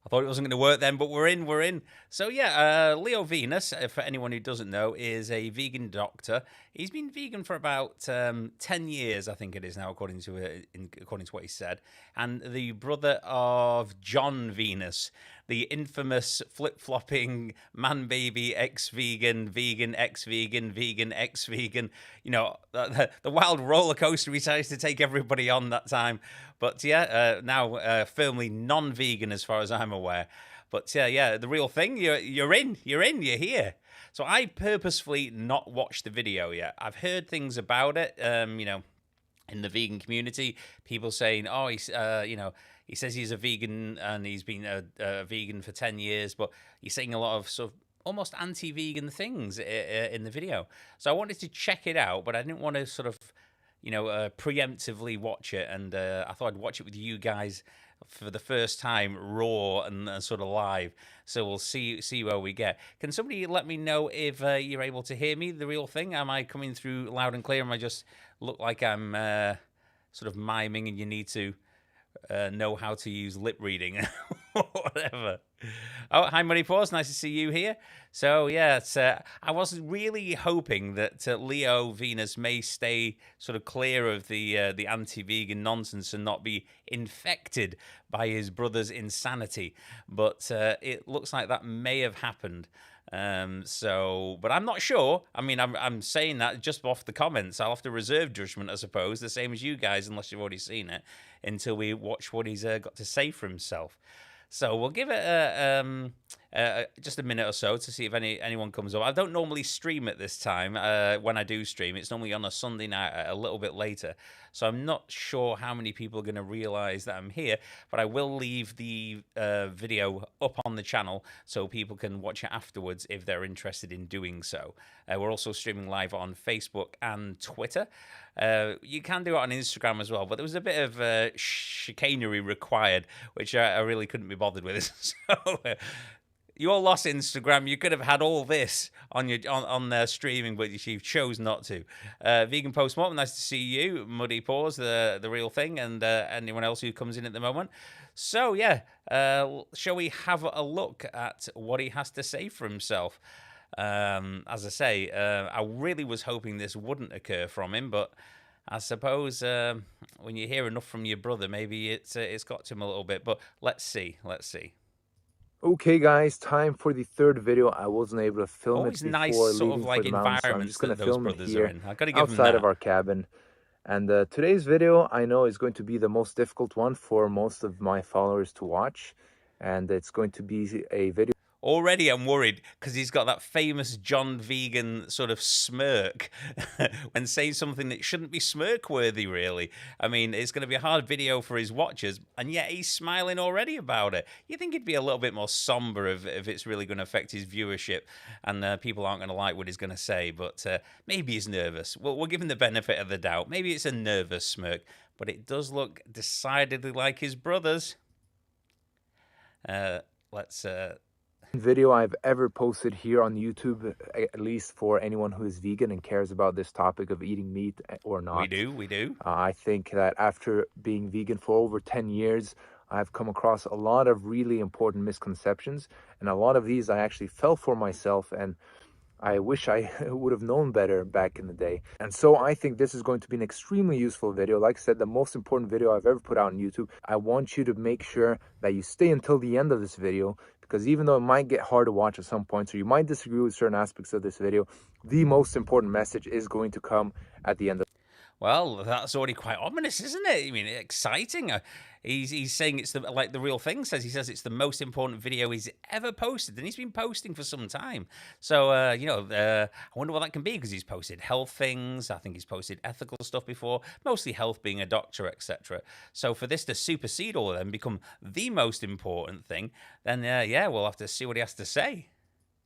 thought it wasn't going to work then, but we're in. So yeah, Leo Venus, for anyone who doesn't know, is a vegan doctor. He's been vegan for about 10 years, I think it is now, according to what he said. And the brother of John Venus, the infamous flip-flopping man-baby ex-vegan, vegan, ex-vegan, vegan, ex-vegan, you know, the wild roller coaster he decided to take everybody on that time. But yeah, now firmly non-vegan as far as I'm aware. But yeah, the real thing, you're here. So I purposefully not watched the video yet. I've heard things about it, you know, in the vegan community, people saying, oh, he's, you know, he says he's a vegan and he's been a vegan for 10 years, but he's saying a lot of sort of almost anti-vegan things in the video. So I wanted to check it out, but I didn't want to sort of, you know, preemptively watch it. And I thought I'd watch it with you guys for the first time, raw and sort of live. So we'll see where we get. Can somebody let me know if you're able to hear me, the real thing? Am I coming through loud and clear? Am I just look like I'm sort of miming and you need to know how to use lip reading or whatever? Oh, hi, Money Paws. Nice to see you here. So, yeah, I was really hoping that Leo Venus may stay sort of clear of the anti-vegan nonsense and not be infected by his brother's insanity. But it looks like that may have happened. But I'm not sure. I mean, I'm saying that just off the comments. I'll have to reserve judgment, I suppose, the same as you guys, unless you've already seen it, until we watch what he's got to say for himself. So we'll give it just a minute or so to see if anyone comes up. I don't normally stream at this time. When I do stream, it's normally on a Sunday night, a little bit later. So I'm not sure how many people are going to realize that I'm here, but I will leave the video up on the channel so people can watch it afterwards if they're interested in doing so. We're also streaming live on Facebook and Twitter. You can do it on Instagram as well, but there was a bit of chicanery required, which I really couldn't be bothered with. So you all lost Instagram. You could have had all this on your on streaming, but you chose not to. Vegan Postmortem, nice to see you. Muddy Paws, the real thing, and anyone else who comes in at the moment. So yeah, shall we have a look at what he has to say for himself? As I say, I really was hoping this wouldn't occur from him, but I suppose when you hear enough from your brother, maybe it's got to him a little bit. But let's see. Okay, guys, time for the third video. I wasn't able to film Always it before nice leaving sort of like for the mountains, so I'm environments just going that to those film it brothers here are in. I got to give them outside that. of our cabin. And today's video, I know, is going to be the most difficult one for most of my followers to watch. And it's going to be a video. Already I'm worried because he's got that famous John Vegan sort of smirk when saying something that shouldn't be smirk-worthy, really. I mean, it's going to be a hard video for his watchers, and yet he's smiling already about it. You think he'd be a little bit more somber if it's really going to affect his viewership and people aren't going to like what he's going to say, but maybe he's nervous. We'll give him the benefit of the doubt. Maybe it's a nervous smirk, but it does look decidedly like his brother's. Let's... video I've ever posted here on YouTube, at least for anyone who is vegan and cares about this topic of eating meat or not. We do. I think that after being vegan for over 10 years, I've come across a lot of really important misconceptions, and a lot of these I actually fell for myself, and I wish I would have known better back in the day. And so I think this is going to be an extremely useful video. Like I said, the most important video I've ever put out on YouTube. I want you to make sure that you stay until the end of this video, because even though it might get hard to watch at some points, or you might disagree with certain aspects of this video, the most important message is going to come at the end of. Well, that's already quite ominous, isn't it? I mean, exciting. He's saying it's like the real thing says. He says it's the most important video he's ever posted, and he's been posting for some time. So, you know, I wonder what that can be, because he's posted health things. I think he's posted ethical stuff before, mostly health, being a doctor, etc. So for this to supersede all of them, become the most important thing, then yeah, we'll have to see what he has to say.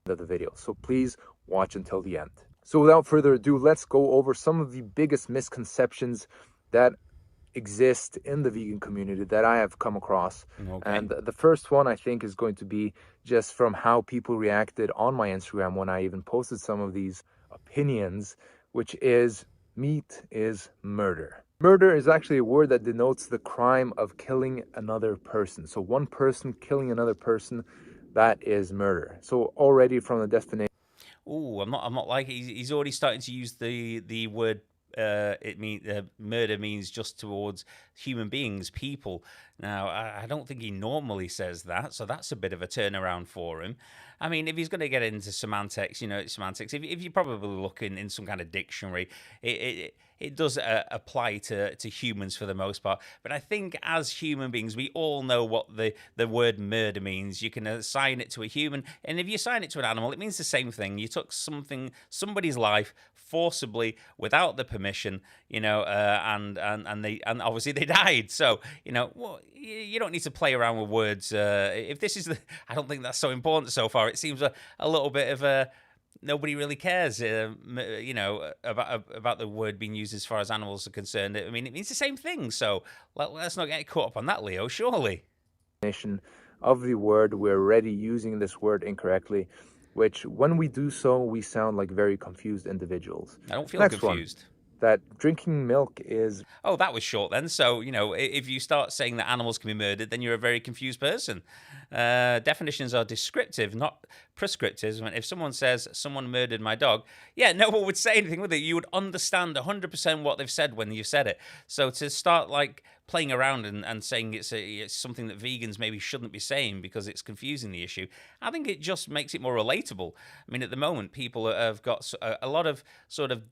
Of the video. So please watch until the end. So without further ado, let's go over some of the biggest misconceptions that exist in the vegan community that I have come across. Okay. And the first one, I think, is going to be just from how people reacted on my Instagram when I even posted some of these opinions, which is meat is murder. Murder is actually a word that denotes the crime of killing another person. So one person killing another person, that is murder. So already from the definition. Oh, I'm not like he's already starting to use the word. Murder means just towards human beings, people. Now, I don't think he normally says that, so that's a bit of a turnaround for him. I mean, if he's going to get into semantics, semantics. If you probably look in some kind of dictionary, it does apply to humans for the most part. But I think as human beings, we all know what the word murder means. You can assign it to a human, and if you assign it to an animal, it means the same thing. You took somebody's life forcibly without the permission, and obviously they died. So well, you don't need to play around with words. If this is I don't think that's so important so far. It seems a little bit of a nobody really cares, about the word being used as far as animals are concerned. I mean, it means the same thing. So let's not get caught up on that, Leo. Surely. Of the word, we're already using this word incorrectly, which when we do so, we sound like very confused individuals. I don't feel Next confused. One, that drinking milk is... Oh, that was short then. So, if you start saying that animals can be murdered, then you're a very confused person. Definitions are descriptive, not prescriptive. If someone says, someone murdered my dog, yeah, no one would say anything with it. You would understand 100% what they've said when you said it. So to start playing around and saying it's something that vegans maybe shouldn't be saying because it's confusing the issue, I think it just makes it more relatable. I mean, at the moment, people have got a lot of sort of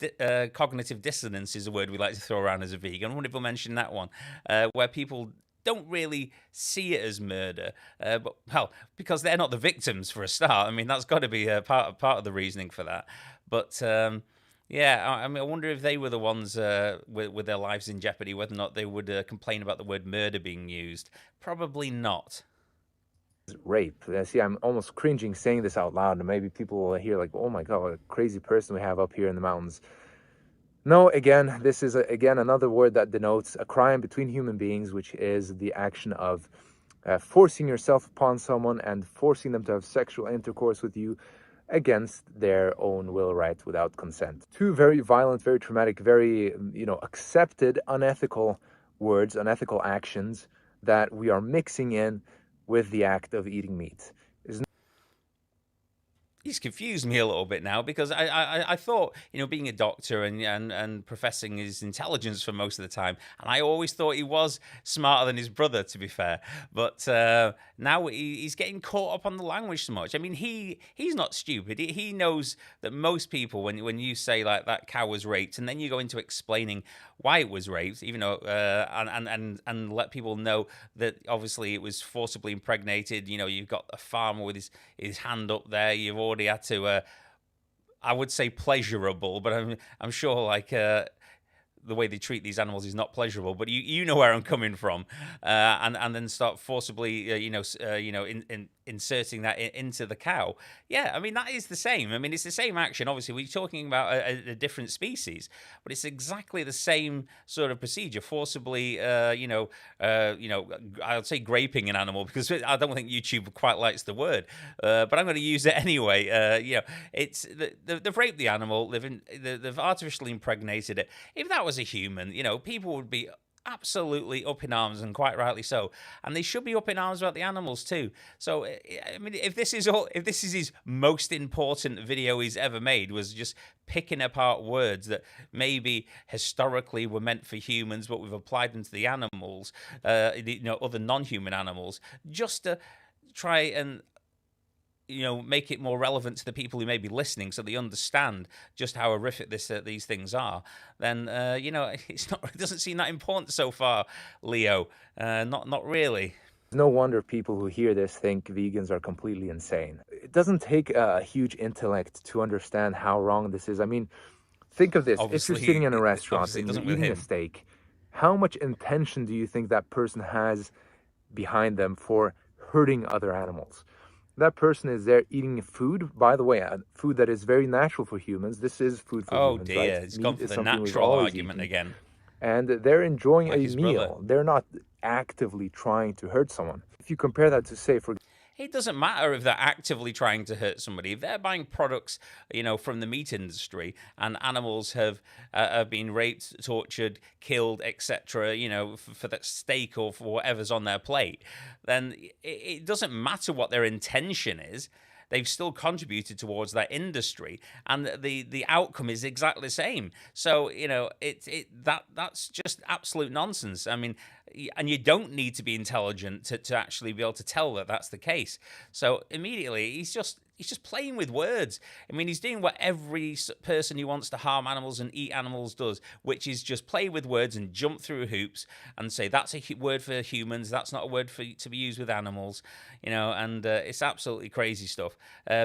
cognitive dissonance is a word we like to throw around as a vegan. I wonder if we'll mention that one, where people don't really see it as murder, but because they're not the victims for a start. I mean, that's got to be a part of the reasoning for that. But yeah, I mean, I wonder if they were the ones with their lives in jeopardy, whether or not they would complain about the word murder being used. Probably not. Rape. See, I'm almost cringing saying this out loud, and maybe people will hear like, oh my God, what a crazy person we have up here in the mountains. No, again, this is again another word that denotes a crime between human beings, which is the action of forcing yourself upon someone and forcing them to have sexual intercourse with you against their own will, right, without consent. Two very violent, very traumatic, very, accepted unethical words, unethical actions that we are mixing in with the act of eating meat. He's confused me a little bit now because I thought, being a doctor and professing his intelligence for most of the time, and I always thought he was smarter than his brother, to be fair. But now he's getting caught up on the language so much. I mean, he's not stupid. He knows that most people, when you say like that cow was raped, and then you go into explaining why it was raped, even though and let people know that obviously it was forcibly impregnated. You've got a farmer with his hand up there. You've already had to, I would say pleasurable, but I'm sure the way they treat these animals is not pleasurable, but you know where I'm coming from, and then start forcibly, inserting that into the cow. Yeah, I mean that is the same. I mean it's the same action. Obviously, we're talking about a different species, but it's exactly the same sort of procedure. Forcibly, I'd say graping an animal because I don't think YouTube quite likes the word, but I'm going to use it anyway. It's they've raped the animal. They've artificially impregnated it. If that was a human, people would be absolutely up in arms, and quite rightly so. And they should be up in arms about the animals too. So, I mean, if this is his most important video he's ever made, was just picking apart words that maybe historically were meant for humans, but we've applied them to the animals, other non-human animals, just to try and make it more relevant to the people who may be listening, so they understand just how horrific these things are. Then it doesn't seem that important so far, Leo. Not really. No wonder people who hear this think vegans are completely insane. It doesn't take a huge intellect to understand how wrong this is. I mean, think of this. Obviously, if you're sitting in a restaurant and you're eating a steak, how much intention do you think that person has behind them for hurting other animals? That person is there eating food, by the way, food that is very natural for humans. This is food for humans. Oh dear, it's gone for the natural argument again. And they're enjoying a meal. They're not actively trying to hurt someone. If you compare that to, say, for it doesn't matter if they're actively trying to hurt somebody. If they're buying products, from the meat industry, and animals have been raped, tortured, killed, etc., for that steak or for whatever's on their plate, then it doesn't matter what their intention is. They've still contributed towards that industry, and the outcome is exactly the same. So that's just absolute nonsense. I mean, and you don't need to be intelligent to actually be able to tell that that's the case. So immediately he's just playing with words. I mean, he's doing what every person who wants to harm animals and eat animals does, which is just play with words and jump through hoops and say that's a word for humans, that's not a word to be used with animals, and it's absolutely crazy stuff.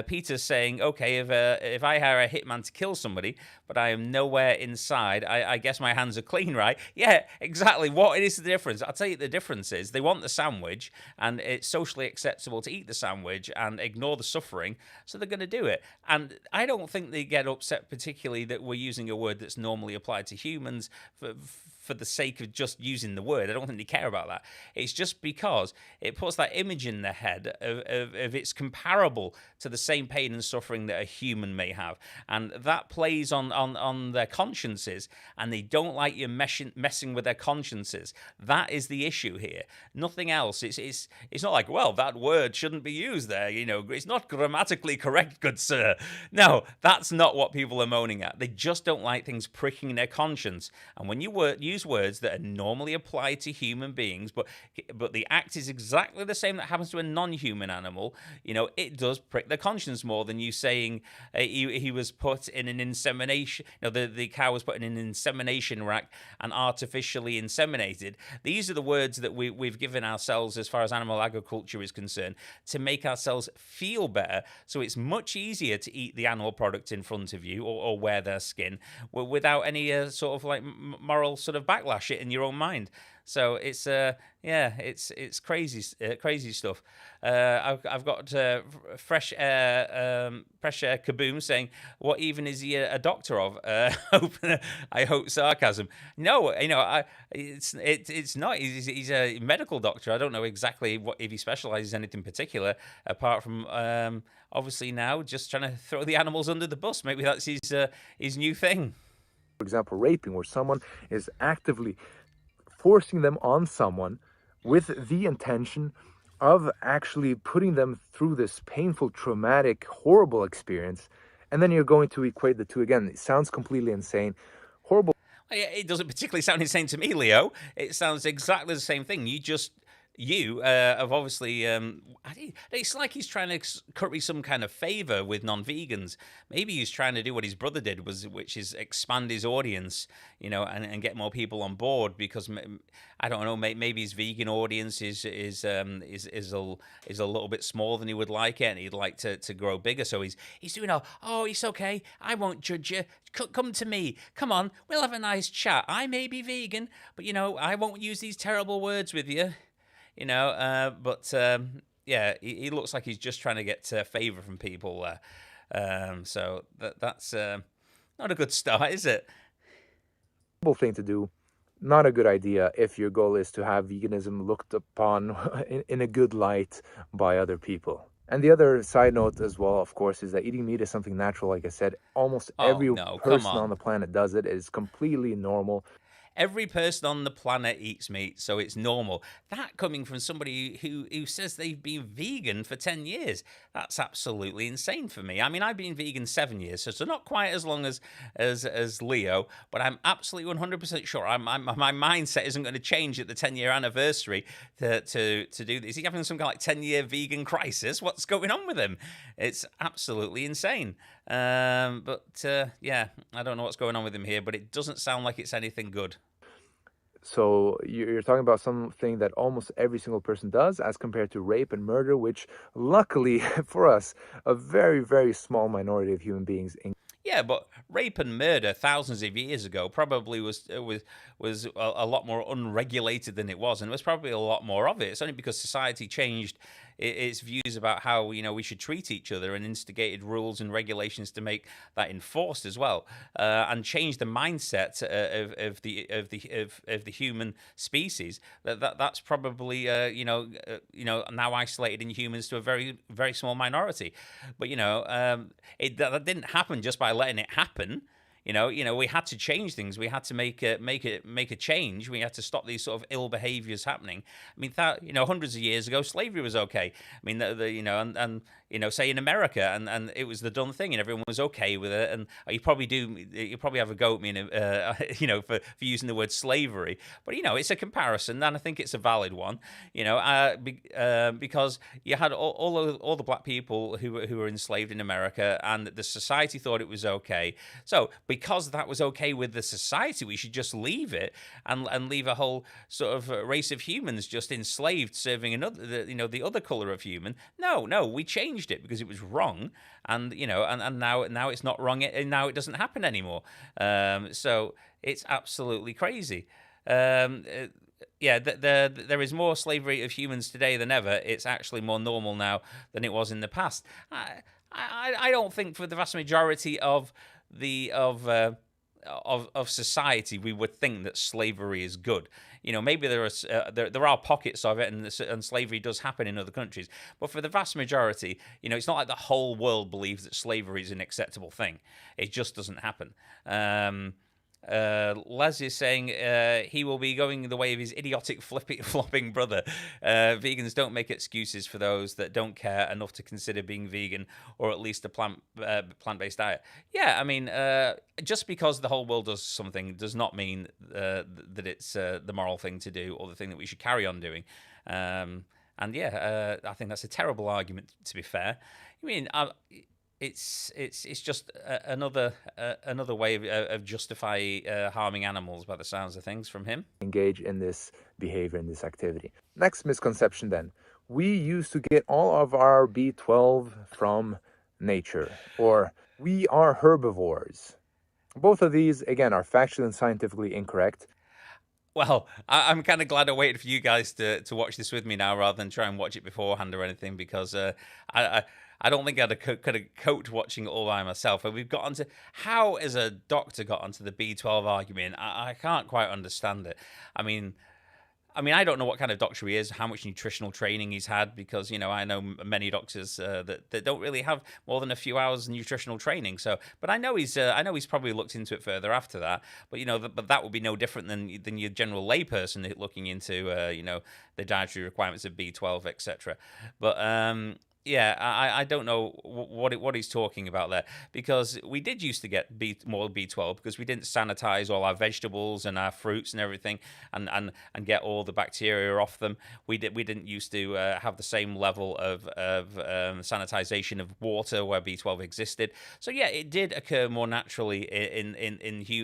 Peter's saying, okay, if I hire a hitman to kill somebody, but I am nowhere inside, I guess my hands are clean, right? Yeah, exactly. What is the difference? I'll tell you the difference is they want the sandwich, and it's socially acceptable to eat the sandwich and ignore the suffering, so they're going to do it. And I don't think they get upset particularly that we're using a word that's normally applied to humans for the sake of just using the word. I don't think they care about that. It's just because it puts that image in their head of it's comparable to the same pain and suffering that a human may have. And that plays on their consciences, and they don't like you messing with their consciences. That is the issue here. Nothing else. It's not like, well, that word shouldn't be used there. It's not grammatically correct, good sir. No, that's not what people are moaning at. They just don't like things pricking their conscience. And when you use words that are normally applied to human beings, but the act is exactly the same that happens to a non-human animal, it does prick their conscience more than you saying he was put in an insemination. The cow was put in an insemination rack and artificially inseminated. These are the words that we've given ourselves as far as animal agriculture is concerned to make ourselves feel better. So it's much easier to eat the animal product in front of you or wear their skin without any sort of like moral sort of backlash it in your own mind. So it's it's crazy stuff. I've got fresh air Kaboom saying, what even is he a doctor of? I hope sarcasm. No, it's not. He's a medical doctor. I don't know exactly if he specializes in anything particular apart from obviously now just trying to throw the animals under the bus. Maybe that's his new thing. For example, raping, where someone is actively forcing them on someone with the intention of actually putting them through this painful, traumatic, horrible experience, and then you're going to equate the two again. It sounds completely insane. Horrible. It doesn't particularly sound insane to me, Leo. It sounds exactly the same thing. You have obviously, it's like he's trying to curry some kind of favor with non-vegans. Maybe he's trying to do what his brother did, which is expand his audience, and get more people on board. Because I don't know, maybe his vegan audience is a little bit smaller than he would like it, and he'd like to grow bigger. So he's doing it's okay. I won't judge you. Come to me. Come on, we'll have a nice chat. I may be vegan, but I won't use these terrible words with you. He looks like he's just trying to get favor from people. So that's not a good start, is it? Thing to do. Not a good idea if your goal is to have veganism looked upon in a good light by other people. And the other side note as well, of course, is that eating meat is something natural. Like I said, almost every person on the planet does it. It is completely normal. Every person on the planet eats meat, so it's normal. That coming from somebody who says they've been vegan for 10 years, that's absolutely insane for me. I mean, I've been vegan 7 years, so not quite as long as Leo, but I'm absolutely 100% sure my mindset isn't going to change at the 10-year anniversary to do this. Is he having some kind of like 10-year vegan crisis? What's going on with him? It's absolutely insane. I don't know what's going on with him here, but it doesn't sound like it's anything good. So you're talking about something that almost every single person does, as compared to rape and murder, which luckily for us, a very, very small minority of human beings. Yeah, but rape and murder thousands of years ago probably was a lot more unregulated than it was, and there was probably a lot more of it. It's only because society changed, its views about how we should treat each other, and instigated rules and regulations to make that enforced as well, and change the mindset of the human species. That's probably now isolated in humans to a very very small minority. But that didn't happen just by letting it happen. We had to change things. We had to make a change. We had to stop these sort of ill behaviors happening. I mean, hundreds of years ago, slavery was okay. I mean, say in America, and it was the done thing, and everyone was okay with it. And you probably have a go at me, for using the word slavery. But it's a comparison, and I think it's a valid one. Because you had all the black people who were enslaved in America, and the society thought it was okay. So because that was okay with the society, we should just leave it and leave a whole sort of race of humans just enslaved, serving the other color of human. No, we changed it because it was wrong, and now it's not wrong, and now it doesn't happen anymore. So it's absolutely crazy. There is more slavery of humans today than ever. It's actually more normal now than it was in the past. I don't think for the vast majority of society we would think that slavery is good. Maybe there are pockets of it, and slavery does happen in other countries. But for the vast majority, it's not like the whole world believes that slavery is an acceptable thing. It just doesn't happen. Les is saying he will be going the way of his idiotic flopping brother. Vegans don't make excuses for those that don't care enough to consider being vegan, or at least a plant-based diet. Yeah, I mean, just because the whole world does something does not mean that it's the moral thing to do, or the thing that we should carry on doing. I think that's a terrible argument, to be fair. I mean, it's just another way of justify harming animals, by the sounds of things from him. Engage in this behavior, in this activity. Next misconception then. We used to get all of our B12 from nature, or we are herbivores. Both of these, again, are factually and scientifically incorrect. Well, I'm kind of glad I waited for you guys to watch this with me now, rather than try and watch it beforehand or anything, because I don't think could have coped watching it all by myself. And we've got onto how, as a doctor, got onto the B12 argument. I can't quite understand it. I mean, I don't know what kind of doctor he is, how much nutritional training he's had, because I know many doctors that don't really have more than a few hours nutritional training. So, but I know he's probably looked into it further after that. But but that would be no different than your general layperson looking into the dietary requirements of B12, etc. But I don't know what he's talking about there, because we did used to get more B12 because we didn't sanitize all our vegetables and our fruits and everything, and get all the bacteria off them. We didn't used to have the same level of sanitization of water where B12 existed. So yeah, it did occur more naturally in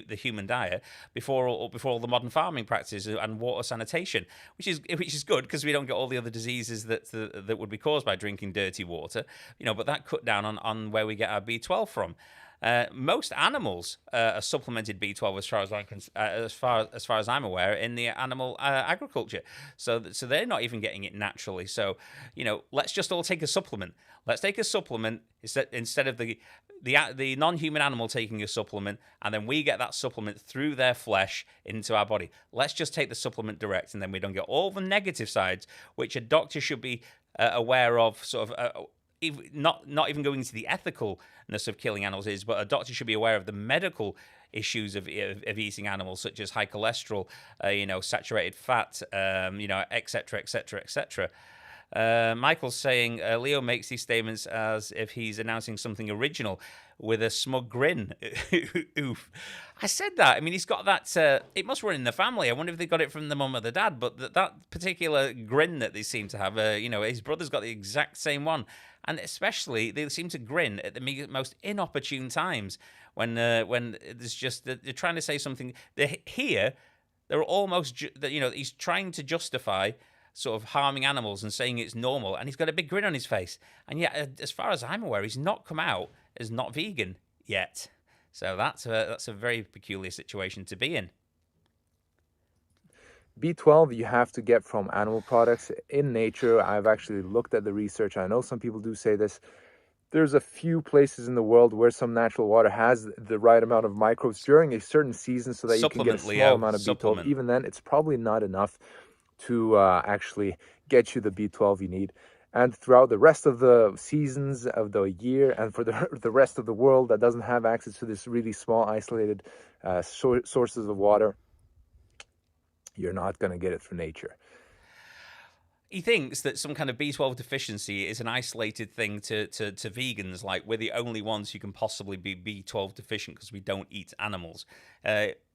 the human diet before all the modern farming practices and water sanitation, which is good, because we don't get all the other diseases that would be caused by drinking dirty water, but that cut down on where we get our B12 from. Most animals are supplemented B12 as far as I'm aware in the animal agriculture. So they're not even getting it naturally. So let's just all take a supplement. Let's take a supplement instead of the non-human animal taking a supplement, and then we get that supplement through their flesh into our body. Let's just take the supplement direct, and then we don't get all the negative sides, which a doctor should be aware of, sort of not even going into the ethicalness of killing animals but a doctor should be aware of the medical issues of eating animals, such as high cholesterol, saturated fat, etc., etc., etc. Michael's saying Leo makes these statements as if he's announcing something original with a smug grin. Oof. I said that. I mean, he's got that. It must run in the family. I wonder if they got it from the mum or the dad. But that particular grin that they seem to have, his brother's got the exact same one. And especially, they seem to grin at the most inopportune times when there's just they're trying to say something. They're almost, he's trying to justify sort of harming animals and saying it's normal, and he's got a big grin on his face. And yet, as far as I'm aware, he's not come out as not vegan yet. So that's a very peculiar situation to be in. B12 you have to get from animal products in nature. I've actually looked at the research. I know some people do say this. There's a few places in the world where some natural water has the right amount of microbes during a certain season so that you can get a Supplement, small Leo. amount of B12. Supplement. Even then, it's probably not enough to actually get you the B12 you need. And throughout the rest of the seasons of the year, and for the rest of the world that doesn't have access to this really small, isolated sources of water, you're not going to get it through nature. He thinks that some kind of B12 deficiency is an isolated thing to vegans, like we're the only ones who can possibly be B12 deficient because we don't eat animals.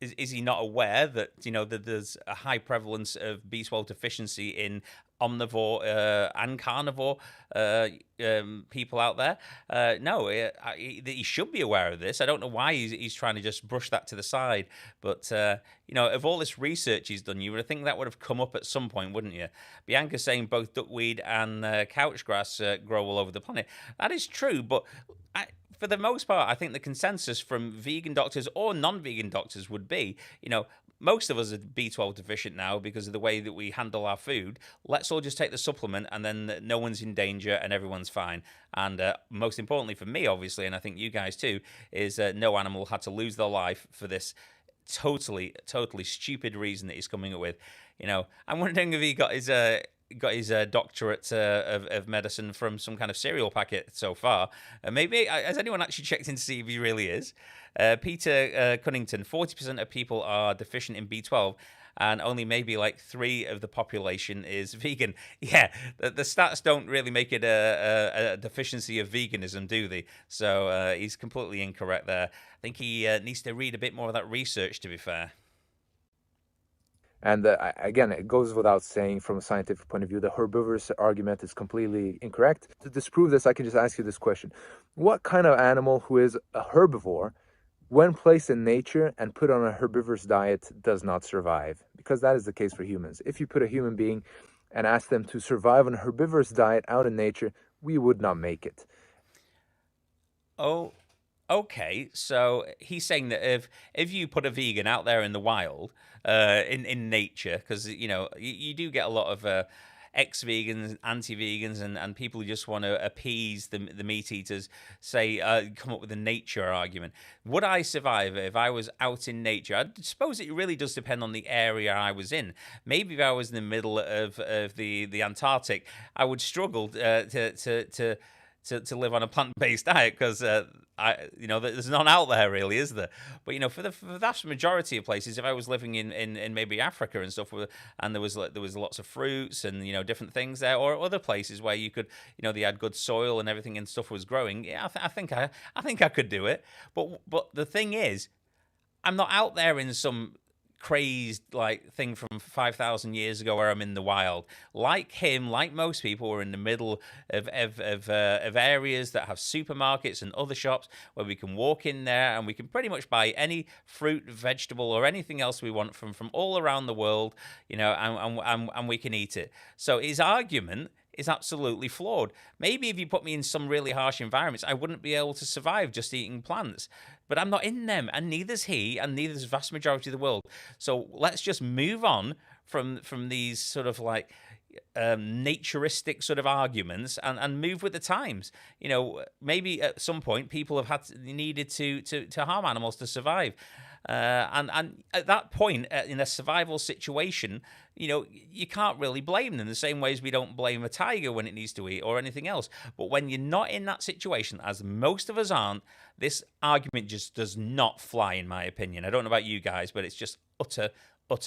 Is he not aware that, that there's a high prevalence of B12 deficiency in omnivore and carnivore people out there? No, he should be aware of this. I don't know why he's trying to just brush that to the side. But, of all this research he's done, you would think that would have come up at some point, wouldn't you? Bianca's saying both duckweed and couchgrass grow all over the planet. That is true, but for the most part, I think the consensus from vegan doctors or non-vegan doctors would be, most of us are B12 deficient now because of the way that we handle our food. Let's all just take the supplement and then no one's in danger and everyone's fine. And most importantly for me, obviously, and I think you guys too, is no animal had to lose their life for this totally stupid reason that he's coming up with. I'm wondering if he got his doctorate of medicine from some kind of cereal packet so far. Maybe has anyone actually checked in to see if he really is? Peter Cunnington, 40% of people are deficient in B12, and only maybe like 3 of the population is vegan. Yeah, the stats don't really make it a deficiency of veganism, do they? So he's completely incorrect there. I think he needs to read a bit more of that research, to be fair. And again, it goes without saying from a scientific point of view, the herbivorous argument is completely incorrect. To disprove this, I can just ask you this question. What kind of animal who is a herbivore, when placed in nature and put on a herbivorous diet, does not survive? Because that is the case for humans. If you put a human being and ask them to survive on a herbivorous diet out in nature, we would not make it. Oh, okay. So he's saying that if you put a vegan out there in the wild, in nature, because you do get a lot of ex-vegans, anti-vegans, and people who just want to appease the meat eaters, say come up with a nature argument. Would I survive if I was out in nature? I suppose it really does depend on the area I was in. Maybe if I was in the middle of the Antarctic, I would struggle to live on a plant-based diet because there's none out there really, is there? But for the vast majority of places, if I was living in maybe Africa and stuff, and there was lots of fruits and different things there, or other places where you could they had good soil and everything and stuff was growing, yeah, I think I could do it. But the thing is, I'm not out there in some crazed like thing from 5,000 years ago where I'm in the wild. Like him, like most people, we're in the middle of areas that have supermarkets and other shops where we can walk in there and we can pretty much buy any fruit, vegetable, or anything else we want from all around the world, and we can eat it. So his argument is absolutely flawed. Maybe if you put me in some really harsh environments, I wouldn't be able to survive just eating plants. But I'm not in them, and neither's he, and neither's the vast majority of the world. So let's just move on from these sort of like naturistic sort of arguments and move with the times. Maybe at some point people have needed to harm animals to survive. And at that point, in a survival situation, you can't really blame them the same way as we don't blame a tiger when it needs to eat or anything else. But when you're not in that situation, as most of us aren't, this argument just does not fly, in my opinion. I don't know about you guys, but it's just utter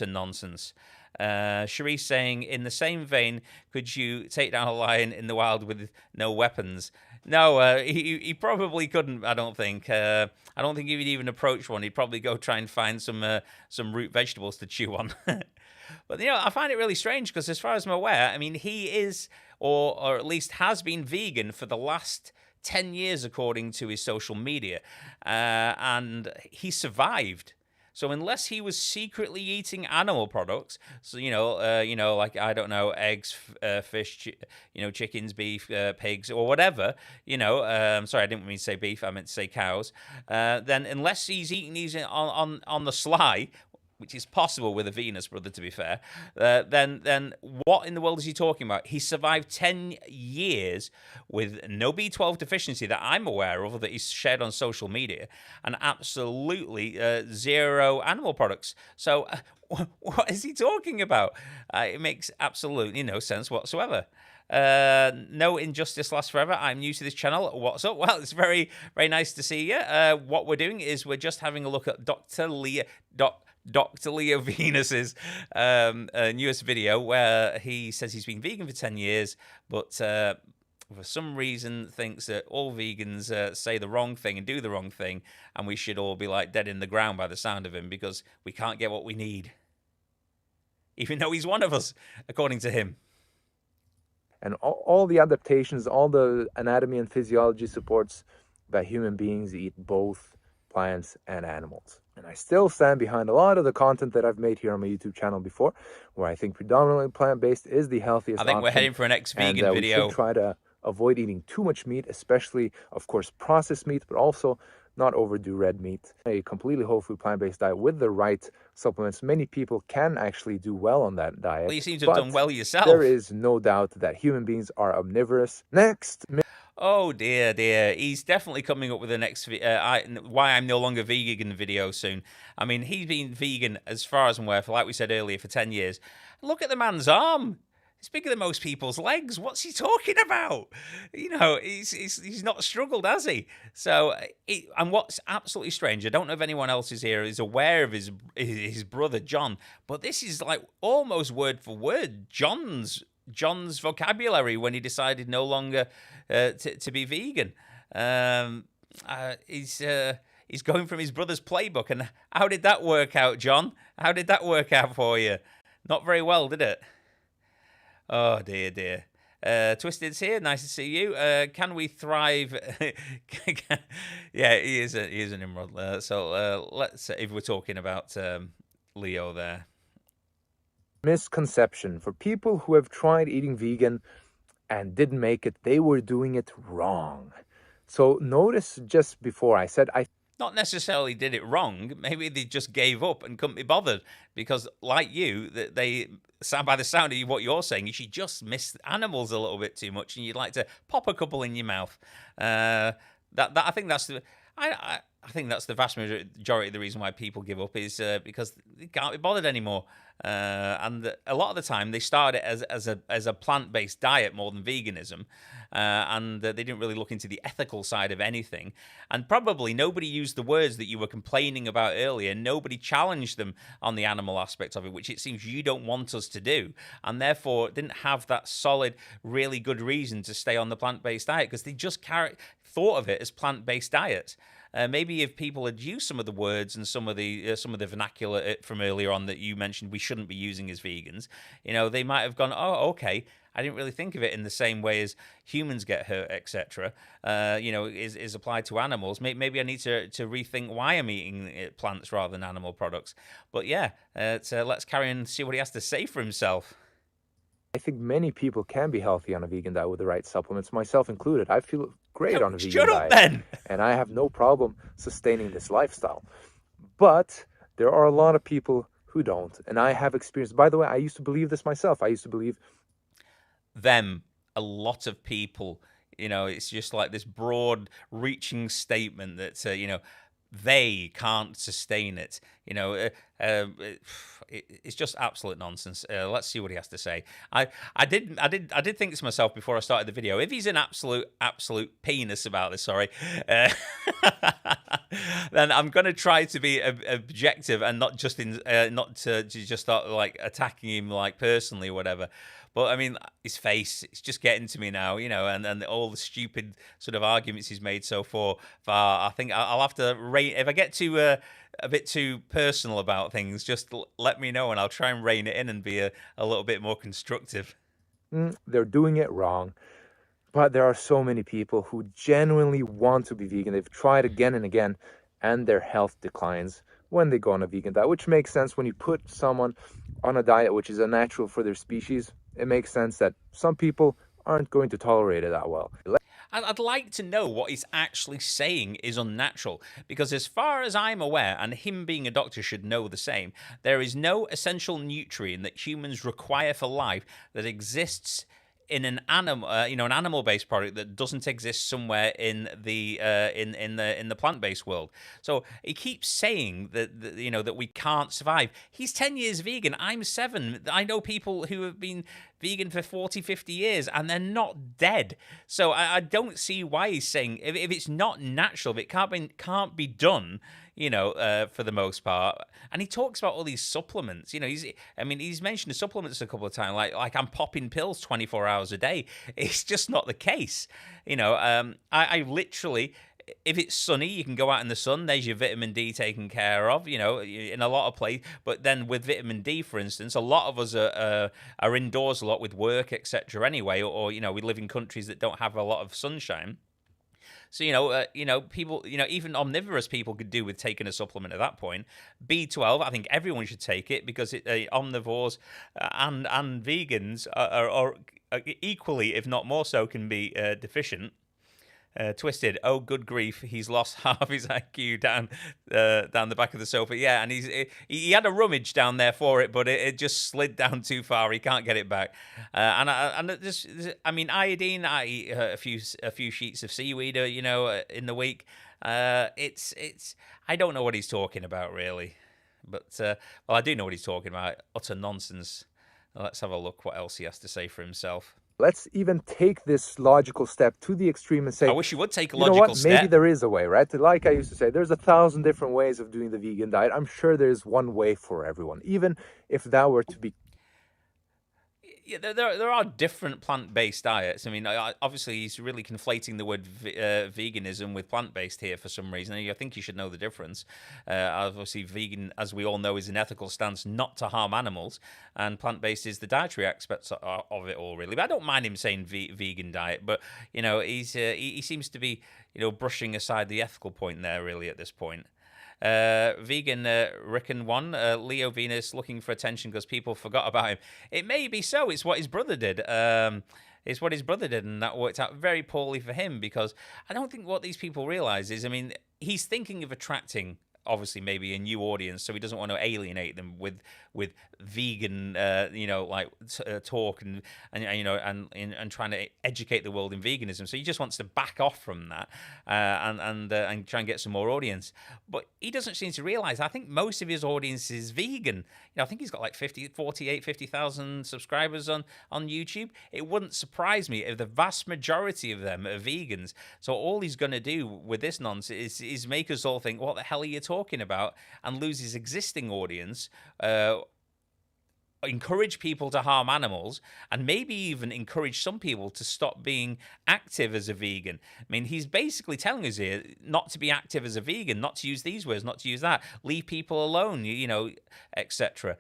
nonsense. Cherise saying, in the same vein, could you take down a lion in the wild with no weapons? No, he probably couldn't. I don't think. I don't think he would even approach one. He'd probably go try and find some root vegetables to chew on. But I find it really strange because, as far as I'm aware, I mean, he is, or at least has been vegan for the last 10 years, according to his social media, and he survived. So unless he was secretly eating animal products, so like I don't know, eggs, fish, chickens, beef, pigs, or whatever, sorry, I didn't mean to say beef, I meant to say cows. Then unless he's eating these on the sly, which is possible with a Venus brother, to be fair, then what in the world is he talking about? He survived 10 years with no B12 deficiency that I'm aware of, or that he's shared on social media, and absolutely zero animal products. So what is he talking about? It makes absolutely no sense whatsoever. No injustice lasts forever. I'm new to this channel. What's up? Well, it's very, very nice to see you. What we're doing is we're just having a look at Dr. Leo Venus's newest video, where he says he's been vegan for 10 years, but for some reason thinks that all vegans say the wrong thing and do the wrong thing, and we should all be like dead in the ground by the sound of him because we can't get what we need. Even though he's one of us, according to him. And all the adaptations, all the anatomy and physiology supports that human beings eat both plants and animals. And I still stand behind a lot of the content that I've made here on my YouTube channel before, where I think predominantly plant-based is the healthiest I think option. we're heading for an ex-vegan video. We should try to avoid eating too much meat, especially, of course, processed meat, but also not overdo red meat. A completely whole food plant-based diet with the right supplements, many people can actually do well on that diet. Well, you seem to have done well yourself. There is no doubt that human beings are omnivorous. Next. Oh dear, dear. He's definitely coming up with the next why I'm no longer vegan video soon. I mean, he's been vegan, as far as I'm aware, for, like we said earlier, for 10 years. Look at the man's arm. It's bigger than most people's legs. What's he talking about? You know, he's not struggled, has he? So, and what's absolutely strange, I don't know if anyone else is here is aware of his brother John, but this is like almost word for word John's vocabulary when he decided no longer to be vegan. He's going from his brother's playbook, and how did that work out, John? How did that work out for you? Not very well, did it? Oh, dear, dear. Twisted's here. Nice to see you. Can we thrive? Yeah, he is an Nimrod. So let's, if we're talking about Leo there. Misconception. For people who have tried eating vegan and didn't make it, they were doing it wrong. So notice just before I said not necessarily did it wrong. Maybe they just gave up and couldn't be bothered because, like you, they by the sound of what you're saying, you should just miss animals a little bit too much, and you'd like to pop a couple in your mouth. I think that's the. I think that's the vast majority of the reason why people give up is because they can't be bothered anymore. And a lot of the time they start it as a plant-based diet more than veganism, and they didn't really look into the ethical side of anything. And probably nobody used the words that you were complaining about earlier. Nobody challenged them on the animal aspect of it, which it seems you don't want us to do, and therefore didn't have that solid, really good reason to stay on the plant-based diet because they just thought of it as plant-based diet. Maybe if people had used some of the words and some of the vernacular from earlier on that you mentioned we shouldn't be using as vegans, you know, they might have gone, oh, okay, I didn't really think of it in the same way as humans get hurt, etc. You know, is applied to animals. Maybe I need to rethink why I'm eating plants rather than animal products. But yeah, let's carry on and see what he has to say for himself. I think many people can be healthy on a vegan diet with the right supplements, myself included. I feel great on a vegan diet. Then. And I have no problem sustaining this lifestyle. But there are a lot of people who don't. And I have experienced, by the way, I used to believe this myself. I used to believe them, a lot of people, you know, it's just like this broad reaching statement that, you know, they can't sustain it. You know, it's just absolute nonsense. Let's see what he has to say. I did think to myself before I started the video, if he's an absolute penis about this, sorry, then I'm going to try to be objective and not just not to just start like attacking him like personally or whatever. But I mean, his face, it's just getting to me now, you know, and all the stupid sort of arguments he's made so far. I think I'll have to rate, if I get too a bit too personal about things, just let me know and I'll try and rein it in and be a little bit more constructive. They're doing it wrong. But there are so many people who genuinely want to be vegan. They've tried again and again, and their health declines when they go on a vegan diet, which makes sense when you put someone on a diet which is unnatural for their species. It makes sense that some people aren't going to tolerate it that well. I'd like to know what he's actually saying is unnatural, because as far as I'm aware, and him being a doctor should know the same, there is no essential nutrient that humans require for life that exists in an animal, an animal-based product that doesn't exist somewhere in the in the plant-based world. So he keeps saying that we can't survive. He's 10 years vegan. I'm 7. I know people who have been vegan for 40, 50 years and they're not dead. So I don't see why he's saying if it's not natural, if it can't be done, for the most part. And he talks about all these supplements. He's mentioned the supplements a couple of times, like I'm popping pills 24 hours a day. It's just not the case. I literally, if it's sunny, you can go out in the sun. There's your vitamin D taken care of, in a lot of places. But then with vitamin D, for instance, a lot of us are indoors a lot with work, etc. Anyway, or we live in countries that don't have a lot of sunshine. So people, even omnivorous people could do with taking a supplement at that point. B12, I think everyone should take it because omnivores and vegans are equally, if not more so, can be deficient. Twisted. Oh, good grief! He's lost half his IQ down the back of the sofa. Yeah, and he had a rummage down there for it, but it just slid down too far. He can't get it back. Iodine. I eat a few sheets of seaweed, in the week. It's. I don't know what he's talking about really, but I do know what he's talking about. Utter nonsense. Let's have a look what else he has to say for himself. Let's even take this logical step to the extreme and say, I wish you would take a you know logical what? step. Maybe there is a way, right? Like I used to say, there's 1,000 different ways of doing the vegan diet. I'm sure there's one way for everyone, even if that were to be. Yeah, there are different plant-based diets. I mean, obviously, he's really conflating the word veganism with plant-based here for some reason. I think you should know the difference. Obviously, vegan, as we all know, is an ethical stance not to harm animals, and plant-based is the dietary aspects of it all, really. But I don't mind him saying vegan diet, but he seems to be brushing aside the ethical point there, really, at this point. Vegan Rickon one, Leo Venus looking for attention because people forgot about him. It may be so. It's what his brother did. And that worked out very poorly for him because I don't think what these people realize is, he's thinking of attracting obviously maybe a new audience, so he doesn't want to alienate them with vegan talk and trying to educate the world in veganism. So he just wants to back off from that and try and get some more audience. But he doesn't seem to realize, I think most of his audience is vegan. I think he's got like 50,000 subscribers on YouTube. It wouldn't surprise me if the vast majority of them are vegans. So all he's going to do with this nonsense is make us all think, what the hell are you talking about, and lose his existing audience, encourage people to harm animals, and maybe even encourage some people to stop being active as a vegan. He's basically telling us here not to be active as a vegan, not to use these words, not to use that, leave people alone, etc.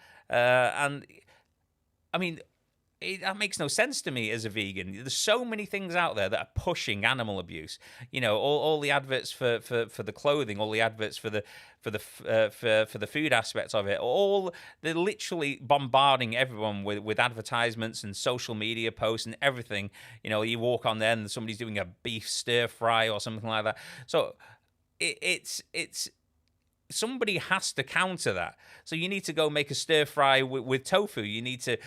That makes no sense to me as a vegan. There's so many things out there that are pushing animal abuse. All the adverts for the clothing, all the adverts for the food aspects of it. They're literally bombarding everyone with advertisements and social media posts and everything. You walk on there and somebody's doing a beef stir fry or something like that. So it's somebody has to counter that. So you need to go make a stir fry with tofu. You need to,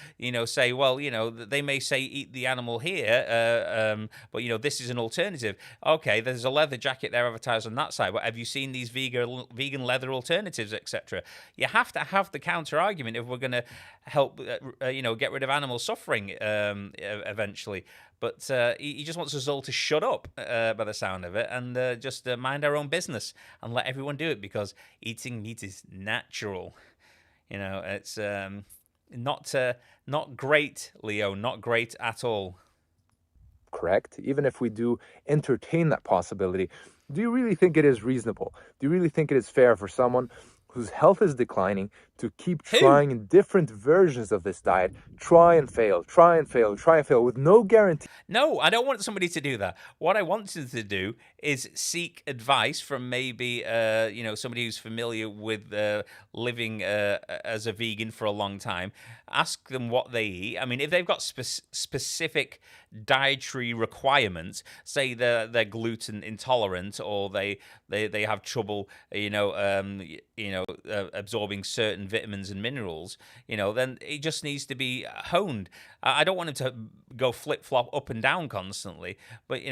say, well, they may say eat the animal here, but this is an alternative. Okay, there's a leather jacket there advertised on that side, but have you seen these vegan leather alternatives, etc.? You have to have the counter argument if we're going to help, get rid of animal suffering eventually. But he just wants us all to shut up, by the sound of it, and just mind our own business and let everyone do it, because eating meat is natural. It's not great, Leo, not great at all. Correct. Even if we do entertain that possibility, do you really think it is reasonable? Do you really think it is fair for someone whose health is declining to keep Who? trying in different versions of this diet, try and fail, try and fail, try and fail with no guarantee. No, I don't want somebody to do that. What I wanted to do is seek advice from maybe, somebody who's familiar with living as a vegan for a long time. Ask them what they eat. I mean, if they've got specific dietary requirements, say they're gluten intolerant, or they have trouble, absorbing certain vitamins and minerals, then it just needs to be honed. I don't want them to go flip flop up and down constantly, but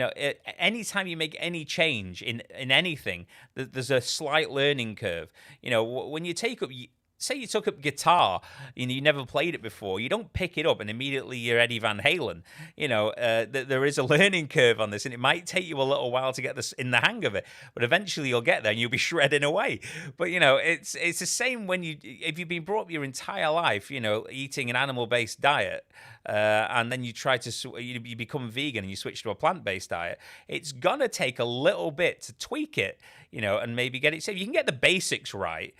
anytime you make any change in anything, there's a slight learning curve. When you take up, say you took up guitar, you never played it before, you don't pick it up and immediately you're Eddie Van Halen. There is a learning curve on this, and it might take you a little while to get this in the hang of it, but eventually you'll get there and you'll be shredding away. But it's the same when if you've been brought up your entire life, eating an animal-based diet, and then you try to you become vegan and you switch to a plant-based diet, it's gonna take a little bit to tweak it, and maybe get it. So you can get the basics right.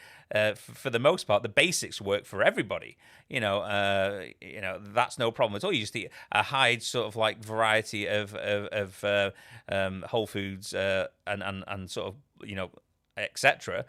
For the most part, the basics work for everybody. That's no problem at all. You just eat a high sort of like variety of whole foods and sort of etc.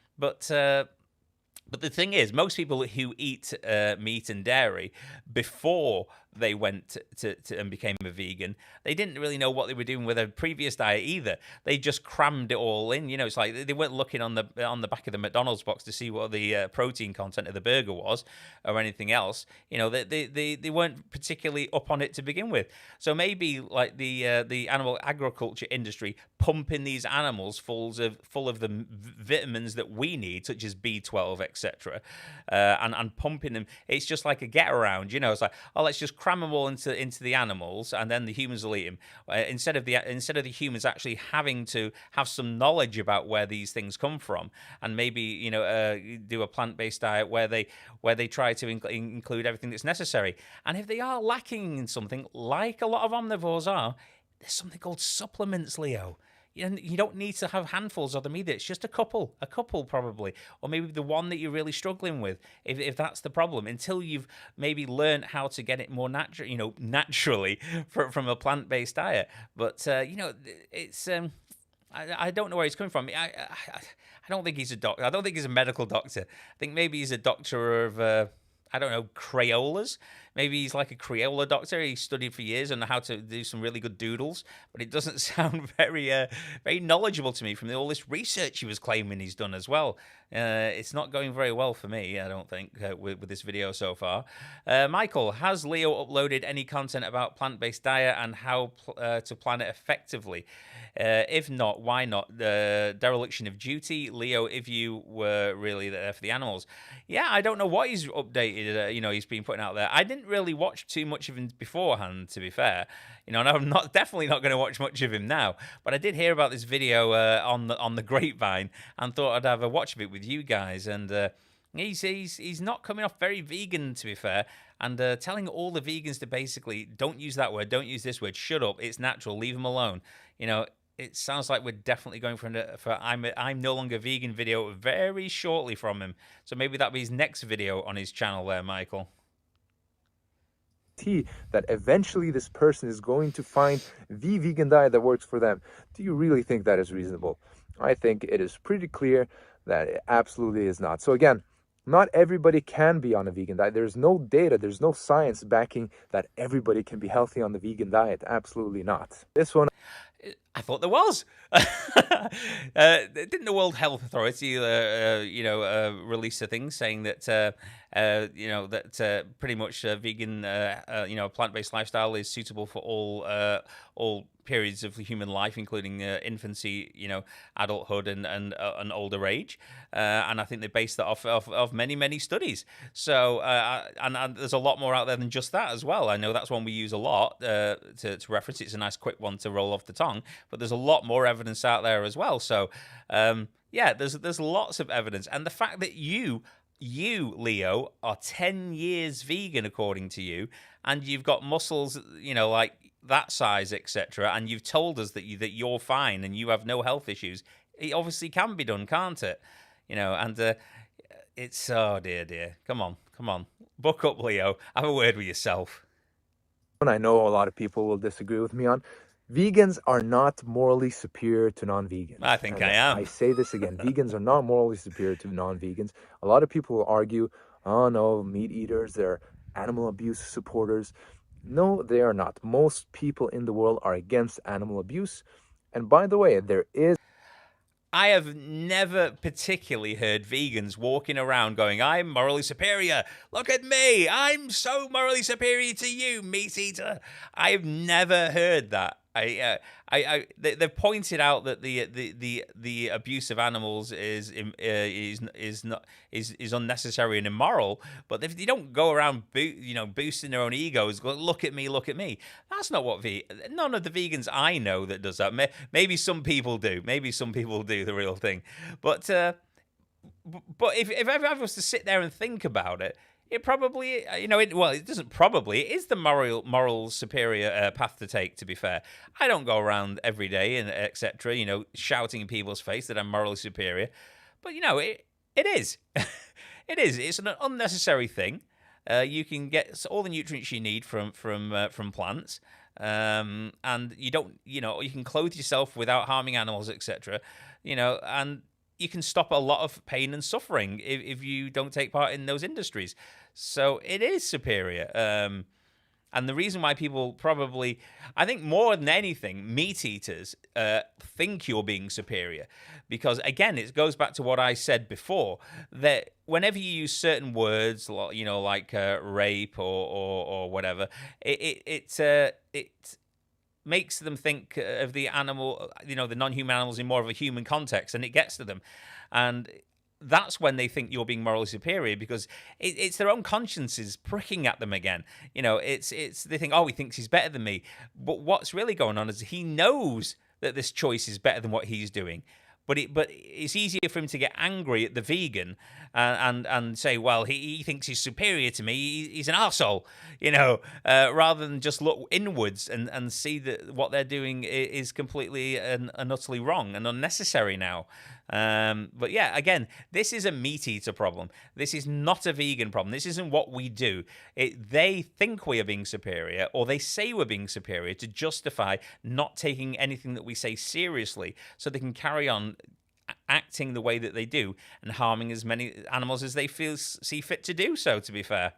But the thing is, most people who eat meat and dairy before they went to and became a vegan, they didn't really know what they were doing with their previous diet either. They just crammed it all in. It's like they weren't looking on the back of the McDonald's box to see what the protein content of the burger was or anything else. They weren't particularly up on it to begin with. So maybe like the animal agriculture industry pumping these animals full of the vitamins that we need, such as B12, etc., and pumping them. It's just like a get around. It's like, oh, let's just cram them all into the animals, and then the humans will eat them. Instead of the humans actually having to have some knowledge about where these things come from, and maybe do a plant-based diet where they try to include everything that's necessary. And if they are lacking in something, like a lot of omnivores are, there's something called supplements, Leo. You don't need to have handfuls of them either. It's just a couple probably, or maybe the one that you're really struggling with, if that's the problem, until you've maybe learned how to get it more naturally from a plant-based diet. But it's I don't know where he's coming from. I don't think he's a doctor. I don't think he's a medical doctor. I think maybe he's a doctor of I don't know, Crayolas. Maybe he's like a Crayola doctor. He studied for years on how to do some really good doodles, but it doesn't sound very knowledgeable to me from all this research he was claiming he's done as well. It's not going very well for me, I don't think, with this video so far. Michael, has Leo uploaded any content about plant-based diet and how to plan it effectively? If not, why not? Dereliction of duty, Leo, if you were really there for the animals. Yeah, I don't know what he's updated, he's been putting out there. I didn't really watch too much of him beforehand, to be fair. And I'm definitely not going to watch much of him now. But I did hear about this video on the grapevine and thought I'd have a watch of it with you guys. And he's not coming off very vegan, to be fair. And telling all the vegans to basically don't use that word, don't use this word, shut up, it's natural, leave them alone. It sounds like we're definitely going for I'm no longer vegan video very shortly from him. So maybe that'll be his next video on his channel there, Michael. That eventually this person is going to find the vegan diet that works for them. Do you really think that is reasonable? I think it is pretty clear that it absolutely is not. So again, not everybody can be on a vegan diet. There's no data, there's no science backing that everybody can be healthy on the vegan diet. Absolutely not. This one, I thought there was. Didn't the World Health Authority, release a thing saying that, pretty much vegan, plant-based lifestyle is suitable for all periods of human life, including infancy, adulthood, and older age. And I think they based that off many studies. So, and there's a lot more out there than just that as well. I know that's one we use a lot to reference. It's a nice quick one to roll off the tongue, but there's a lot more evidence out there as well. So, there's lots of evidence. And the fact that you, Leo, are 10 years vegan, according to you, and you've got muscles, like that size, etc., and you've told us that you're fine and you have no health issues, it obviously can be done, can't it? And it's oh dear. Come on, buck up, Leo. Have a word with yourself. And I know a lot of people will disagree with me on. Vegans are not morally superior to I non-vegans. think And I I am. say this again, vegans are not morally superior to non-vegans. A lot of people will argue, oh no, meat eaters, they're animal abuse supporters. No, they are not. Most people in the world are against animal abuse. And by the way, there is I have never particularly heard vegans walking around going, I'm morally superior. Look at me. I'm so morally superior to you, meat eater. I've never heard that. They've pointed out that the abuse of animals is not is unnecessary and immoral, but if they don't go around boosting their own egos, go, look at me, look at me. That's not what none of the vegans I know that does that. Maybe some people do. Maybe some people do the real thing, but if I was to sit there and think about it, it probably, it doesn't probably, it is the moral superior path to take, to be fair. I don't go around every day and etc., shouting in people's face that I'm morally superior. But, it is. It is. It's an unnecessary thing. You can get all the nutrients you need from plants. And you don't, you can clothe yourself without harming animals, etc., and you can stop a lot of pain and suffering if you don't take part in those industries. So it is superior. And the reason why people probably, I think more than anything, meat eaters think you're being superior. Because again, it goes back to what I said before, that whenever you use certain words, like rape or whatever, it makes them think of the animal, the non-human animals in more of a human context, and it gets to them. And that's when they think you're being morally superior, because it's their own consciences pricking at them again. It's they think, oh, he thinks he's better than me. But what's really going on is he knows that this choice is better than what he's doing. But it's easier for him to get angry at the vegan and say, well, he thinks he's superior to me. He's an arsehole, rather than just look inwards and see that what they're doing is completely and utterly wrong and unnecessary now. But yeah, again, this is a meat eater problem. This is not a vegan problem. This isn't what we do. They think we are being superior, or they say we're being superior to justify not taking anything that we say seriously, so they can carry on acting the way that they do and harming as many animals as they see fit to do so, to be fair.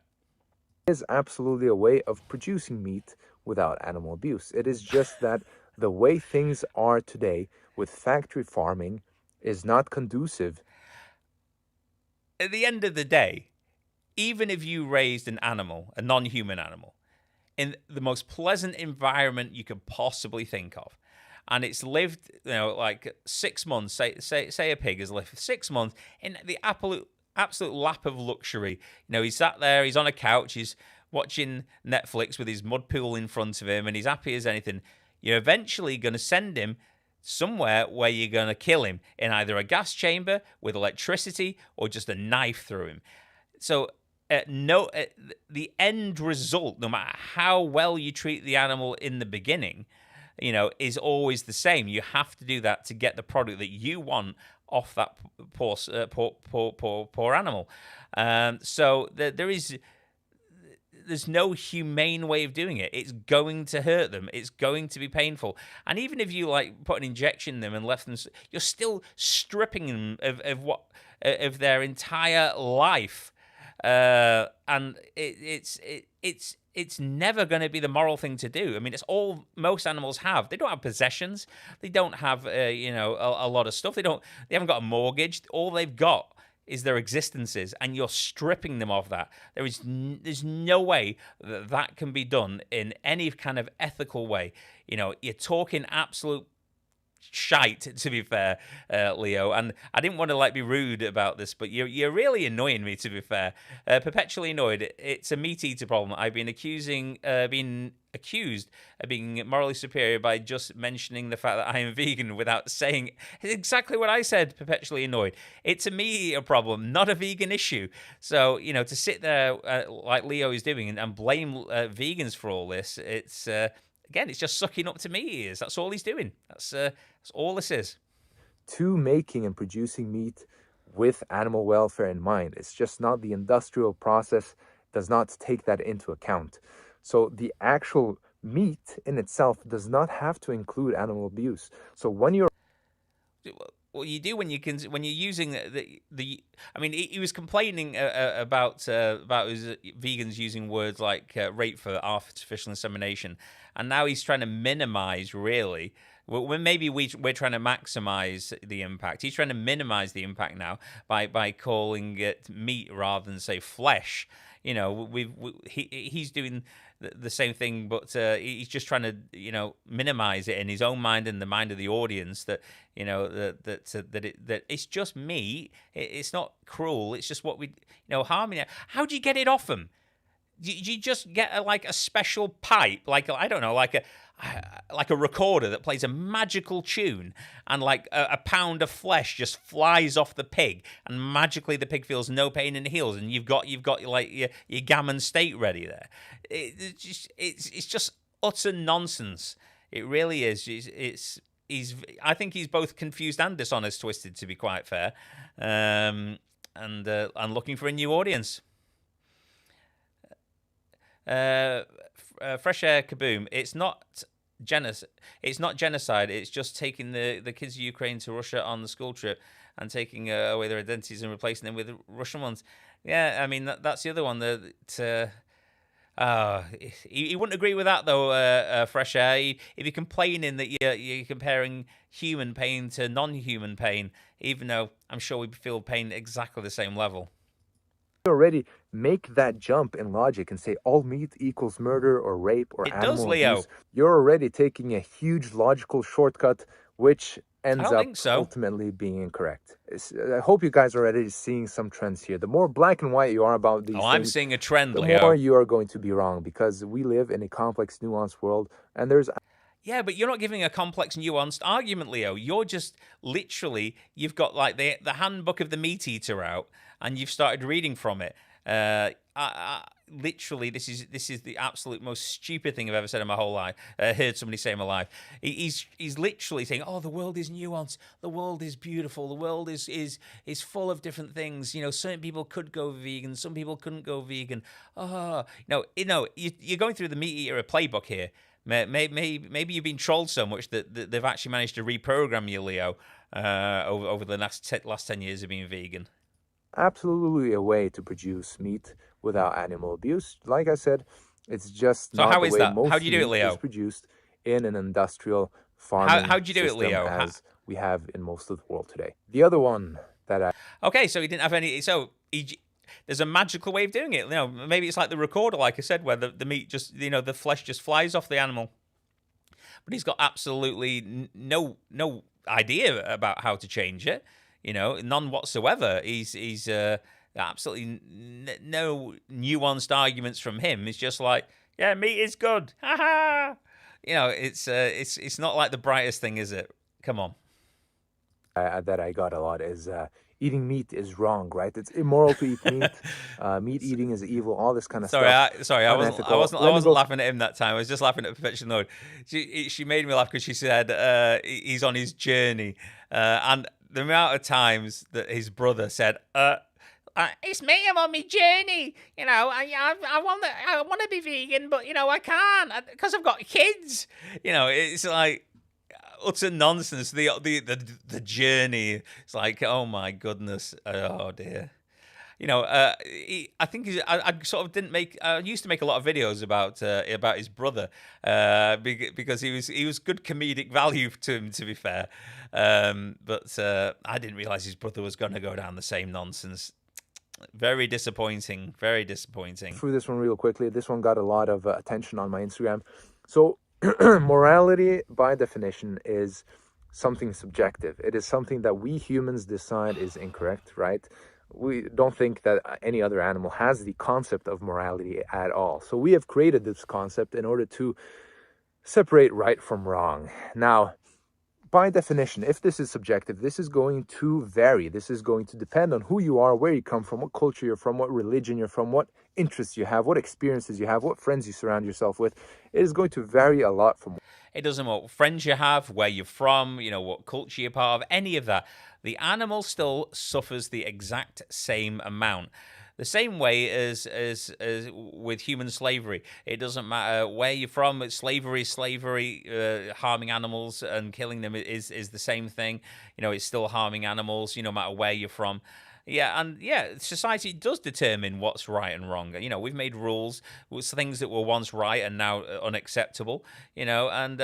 is absolutely a way of producing meat without animal abuse. It is just that the way things are today with factory farming is not conducive. At the end of the day, even if you raised an animal, a non-human animal, in the most pleasant environment you could possibly think of, and it's lived, like 6 months, say a pig has lived for 6 months in the absolute lap of luxury. He's sat there, he's on a couch, he's watching Netflix with his mud pool in front of him, and he's happy as anything. You're eventually going to send him somewhere where you're going to kill him in either a gas chamber with electricity or just a knife through him. So the end result, no matter how well you treat the animal in the beginning, is always the same. You have to do that to get the product that you want off that poor animal. So there's no humane way of doing it. It's going to hurt them. It's going to be painful. And even if you put an injection in them and left them, you're still stripping them of their entire life. And it's never going to be the moral thing to do. I mean, it's all most animals have. They don't have possessions. They don't have a lot of stuff. They haven't got a mortgage. All they've got is their existences, and you're stripping them of that. There's no way that can be done in any kind of ethical way. You're talking absolute shite, to be fair, Leo. And I didn't want to be rude about this, but you're really annoying me, to be fair. Perpetually annoyed. It's a meat eater problem. I've been accused of being morally superior by just mentioning the fact that I am vegan without saying exactly what I said. Perpetually annoyed. It's a meat eater problem, not a vegan issue. So to sit there like Leo is doing and blame vegans for all this, it's again, it's just sucking up to meat eaters. That's all he's doing. That's all this is. To making and producing meat with animal welfare in mind. It's just not the industrial process does not take that into account. So the actual meat in itself does not have to include animal abuse. So when you're Well, you do when when you're using the I mean, he was complaining about his vegans using words like rape for artificial insemination, and now he's trying to minimize really. When maybe we're trying to maximize the impact. He's trying to minimize the impact now by calling it meat rather than say flesh. You know, he's doing the same thing, but he's just trying to minimize it in his own mind and the mind of the audience that that it's just meat. It's not cruel. It's just what we harming it. How do you get it off him? Do you just get a special pipe, like I don't know, like a recorder that plays a magical tune, and like a pound of flesh just flies off the pig, and magically the pig feels no pain in the heels, and you've got like your gammon steak ready there. It's just utter nonsense. It really is. I think he's both confused and dishonest, twisted, to be quite fair, and looking for a new audience. Fresh Air Kaboom. It's not genocide. It's just taking the kids of Ukraine to Russia on the school trip and taking away their identities and replacing them with Russian ones. Yeah, I mean that's the other one. He wouldn't agree with that though. Fresh Air. He'd be complaining that you're comparing human pain to non-human pain, even though I'm sure we feel pain at exactly the same level. Already make that jump in logic and say all meat equals murder or rape or animal abuse, you're already taking a huge logical shortcut, which ends up ultimately being incorrect. I hope you guys are already seeing some trends here. The more black and white you are about these things, I'm seeing a trend, the more you are going to be wrong, because we live in a complex, nuanced world, and there's... Yeah, but you're not giving a complex, nuanced argument, Leo. You're just literally, you've got like the handbook of the meat eater out, and you've started reading from it. Literally, this is the absolute most stupid thing I've ever said in my whole life. Heard somebody say in my life. He's literally saying, "Oh, the world is nuanced. The world is beautiful. The world is full of different things. You know, certain people could go vegan. Some people couldn't go vegan. Oh, no, you're going through the meat eater playbook here." Maybe you've been trolled so much that they've actually managed to reprogram you, Leo, over the last 10 years of being vegan. Absolutely a way to produce meat without animal abuse. Like I said, it's just not the way most meat is produced in an industrial farming system as we have in most of the world today. The other one that Okay, so he didn't have any... So there's a magical way of doing it. Maybe it's like the recorder, like I said, where the meat just, the flesh just flies off the animal. But he's got absolutely no idea about how to change it. None whatsoever. He's absolutely no nuanced arguments from him. It's just like, yeah, meat is good. Ha ha. It's not like the brightest thing, is it? Come on. That I got a lot is eating meat is wrong, right? It's immoral to eat meat. Meat eating is evil. All this kind of stuff. I wasn't laughing at him that time. I was just laughing at Perfection Lord. She made me laugh because she said he's on his journey, and the amount of times that his brother said, "It's me. I'm on my journey. I want to be vegan, but I can't because I've got kids." It's like utter nonsense. The journey. It's like, oh my goodness. Oh dear. I think I sort of didn't make. I used to make a lot of videos about his brother, because he was good comedic value to him, to be fair. But I didn't realize his brother was going to go down the same nonsense. Very disappointing. Very disappointing. Through this one real quickly. This one got a lot of attention on my Instagram. So morality, by definition, is something subjective. It is something that we humans decide is incorrect, right? We don't think that any other animal has the concept of morality at all. So we have created this concept in order to separate right from wrong. Now, by definition, if this is subjective, this is going to vary. This is going to depend on who you are, where you come from, what culture you're from, what religion you're from, what interests you have, what experiences you have, what friends you surround yourself with. It is going to vary a lot from... It doesn't matter what friends you have, where you're from, what culture you're part of, any of that. the animal still suffers the exact same amount. The same way as with human slavery. It doesn't matter where you're from. Slavery is slavery. Harming animals and killing them is the same thing. It's still harming animals, no matter where you're from. Yeah, and society does determine what's right and wrong. We've made rules with things that were once right and now unacceptable. And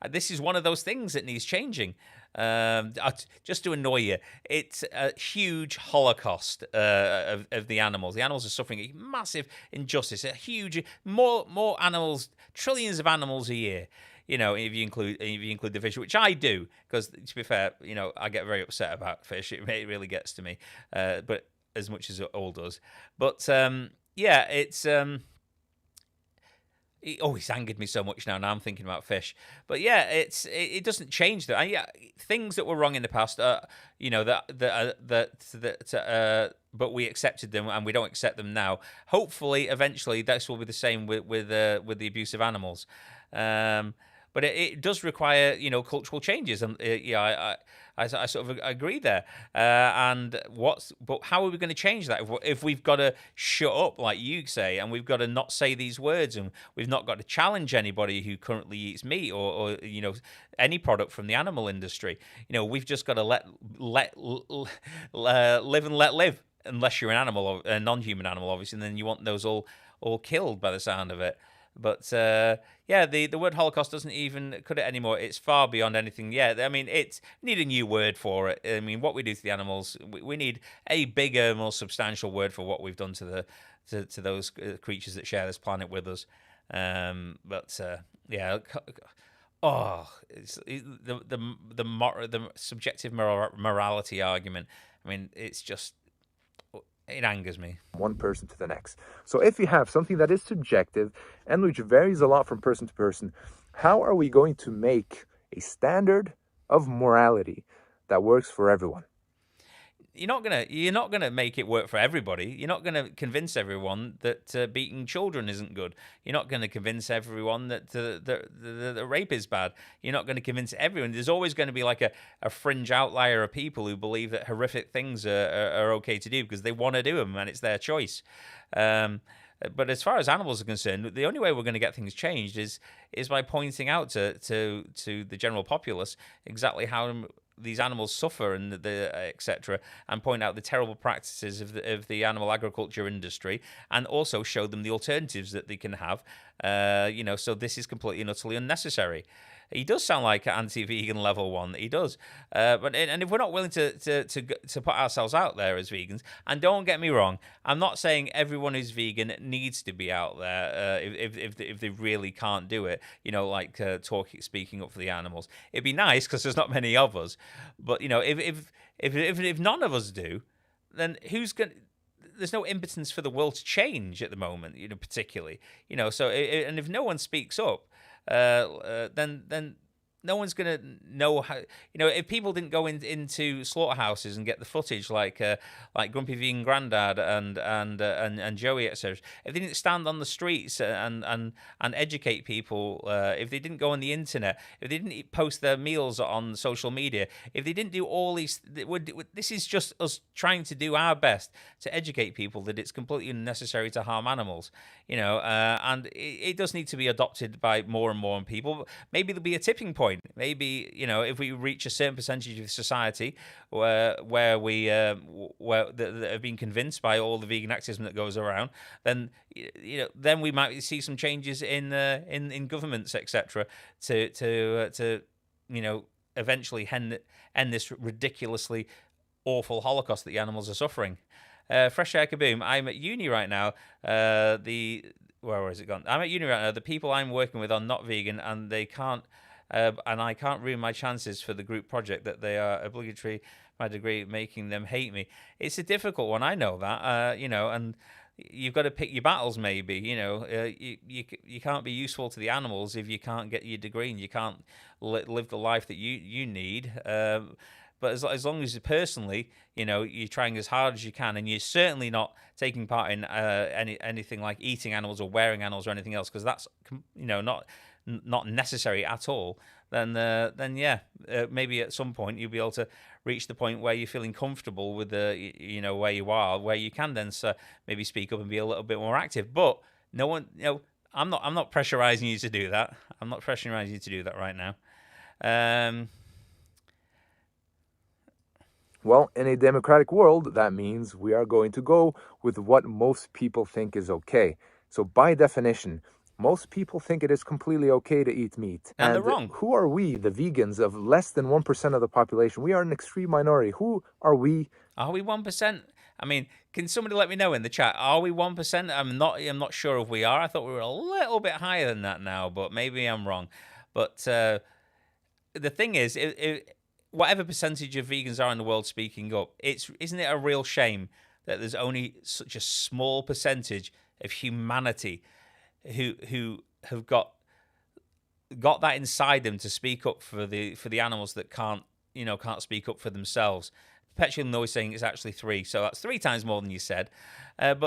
this is one of those things that needs changing. Just to annoy you, it's a huge holocaust of the animals. The animals are suffering a massive injustice. A huge, more animals, trillions of animals a year. If you include the fish, which I do, because to be fair, I get very upset about fish. It really gets to me, but as much as it all does. But it's. It's angered me so much now. Now I'm thinking about fish, but it doesn't change that. Things that were wrong in the past, but we accepted them and we don't accept them now. Hopefully, eventually, this will be the same with the abuse of animals. But it does require, cultural changes, and I sort of agree there. But how are we going to change that if we've got to shut up, like you say, and we've got to not say these words, and we've not got to challenge anybody who currently eats meat or any product from the animal industry? We've just got to let live and let live. Unless you're an animal, or a non-human animal, obviously, and then you want those all killed by the sound of it. But the word Holocaust doesn't even cut it anymore. It's far beyond anything. It's need a new word for it. What we do to the animals, we need a bigger, more substantial word for what we've done to those creatures that share this planet with us. It's the subjective morality argument. It's just. It angers me. One person to the next. So if you have something that is subjective and which varies a lot from person to person, how are we going to make a standard of morality that works for everyone? You're not gonna make it work for everybody. You're not gonna convince everyone that beating children isn't good. You're not gonna convince everyone that the rape is bad. You're not gonna convince everyone. There's always going to be like a fringe outlier of people who believe that horrific things are okay to do because they want to do them and it's their choice. But as far as animals are concerned, the only way we're going to get things changed is by pointing out to the general populace exactly how these animals suffer and etc., and point out the terrible practices of the animal agriculture industry, and also show them the alternatives that they can have. So this is completely and utterly unnecessary. He does sound like an anti-vegan level one. He does, but if we're not willing to put ourselves out there as vegans, and don't get me wrong, I'm not saying everyone who's vegan needs to be out there if they really can't do it. Speaking up for the animals. It'd be nice because there's not many of us, but if none of us do, then who's going? There's no impotence for the world to change at the moment, particularly. So and if no one speaks up. Then no one's gonna know how. If people didn't go into slaughterhouses and get the footage like Grumpy Vegan Grandad and Joey, etc. If they didn't stand on the streets and educate people, if they didn't go on the internet, if they didn't post their meals on social media, if they didn't do all these, this is just us trying to do our best to educate people that it's completely unnecessary to harm animals. And it does need to be adopted by more and more people. Maybe there'll be a tipping point. Maybe if we reach a certain percentage of society where that have been convinced by all the vegan activism that goes around, then then we might see some changes in governments, etc. To eventually end this ridiculously awful Holocaust that the animals are suffering. Fresh Air Kaboom. I'm at uni right now. Where has it gone? I'm at uni right now. The people I'm working with are not vegan, and they can't. And I can't ruin my chances for the group project that they are obligatory my degree, making them hate me. It's a difficult one. I know that. And you've got to pick your battles. Maybe you can't be useful to the animals if you can't get your degree and you can't live the life that you need. But as long as personally, you're trying as hard as you can, and you're certainly not taking part in anything like eating animals or wearing animals or anything else, because that's not necessary at all. then yeah, maybe at some point you'll be able to reach the point where you're feeling comfortable with where you are, where you can then maybe speak up and be a little bit more active. But no one, I'm not pressurizing you to do that. I'm not pressurizing you to do that right now. Well, in a democratic world, that means we are going to go with what most people think is okay. So by definition, most people think it is completely okay to eat meat. And they're wrong. Who are we, the vegans of less than 1% of the population? We are an extreme minority. Who are we? Are we 1%? I mean, can somebody let me know in the chat? Are we 1%? I'm not sure if we are. I thought we were a little bit higher than that now, but maybe I'm wrong. But the thing is, whatever percentage of vegans are in the world speaking up, isn't it a real shame that there's only such a small percentage of humanity who have got that inside them to speak up for the animals that can't speak up for themselves. Perpetual noise saying it's actually 3, so that's 3 times more than you said. It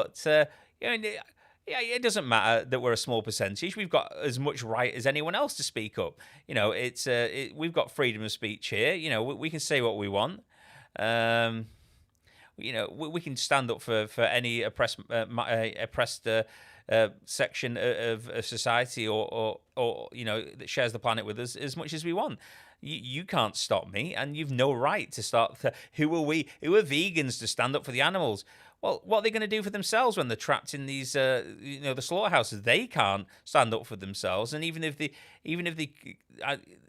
doesn't matter that we're a small percentage. We've got as much right as anyone else to speak up. We've got freedom of speech here. We can say what we want. We can stand up for any oppressed section of society or that shares the planet with us as much as we want. You can't stop me, and you've no right to start. Who are we? Who are vegans to stand up for the animals? Well, what are they going to do for themselves when they're trapped in these, the slaughterhouses? They can't stand up for themselves, and even if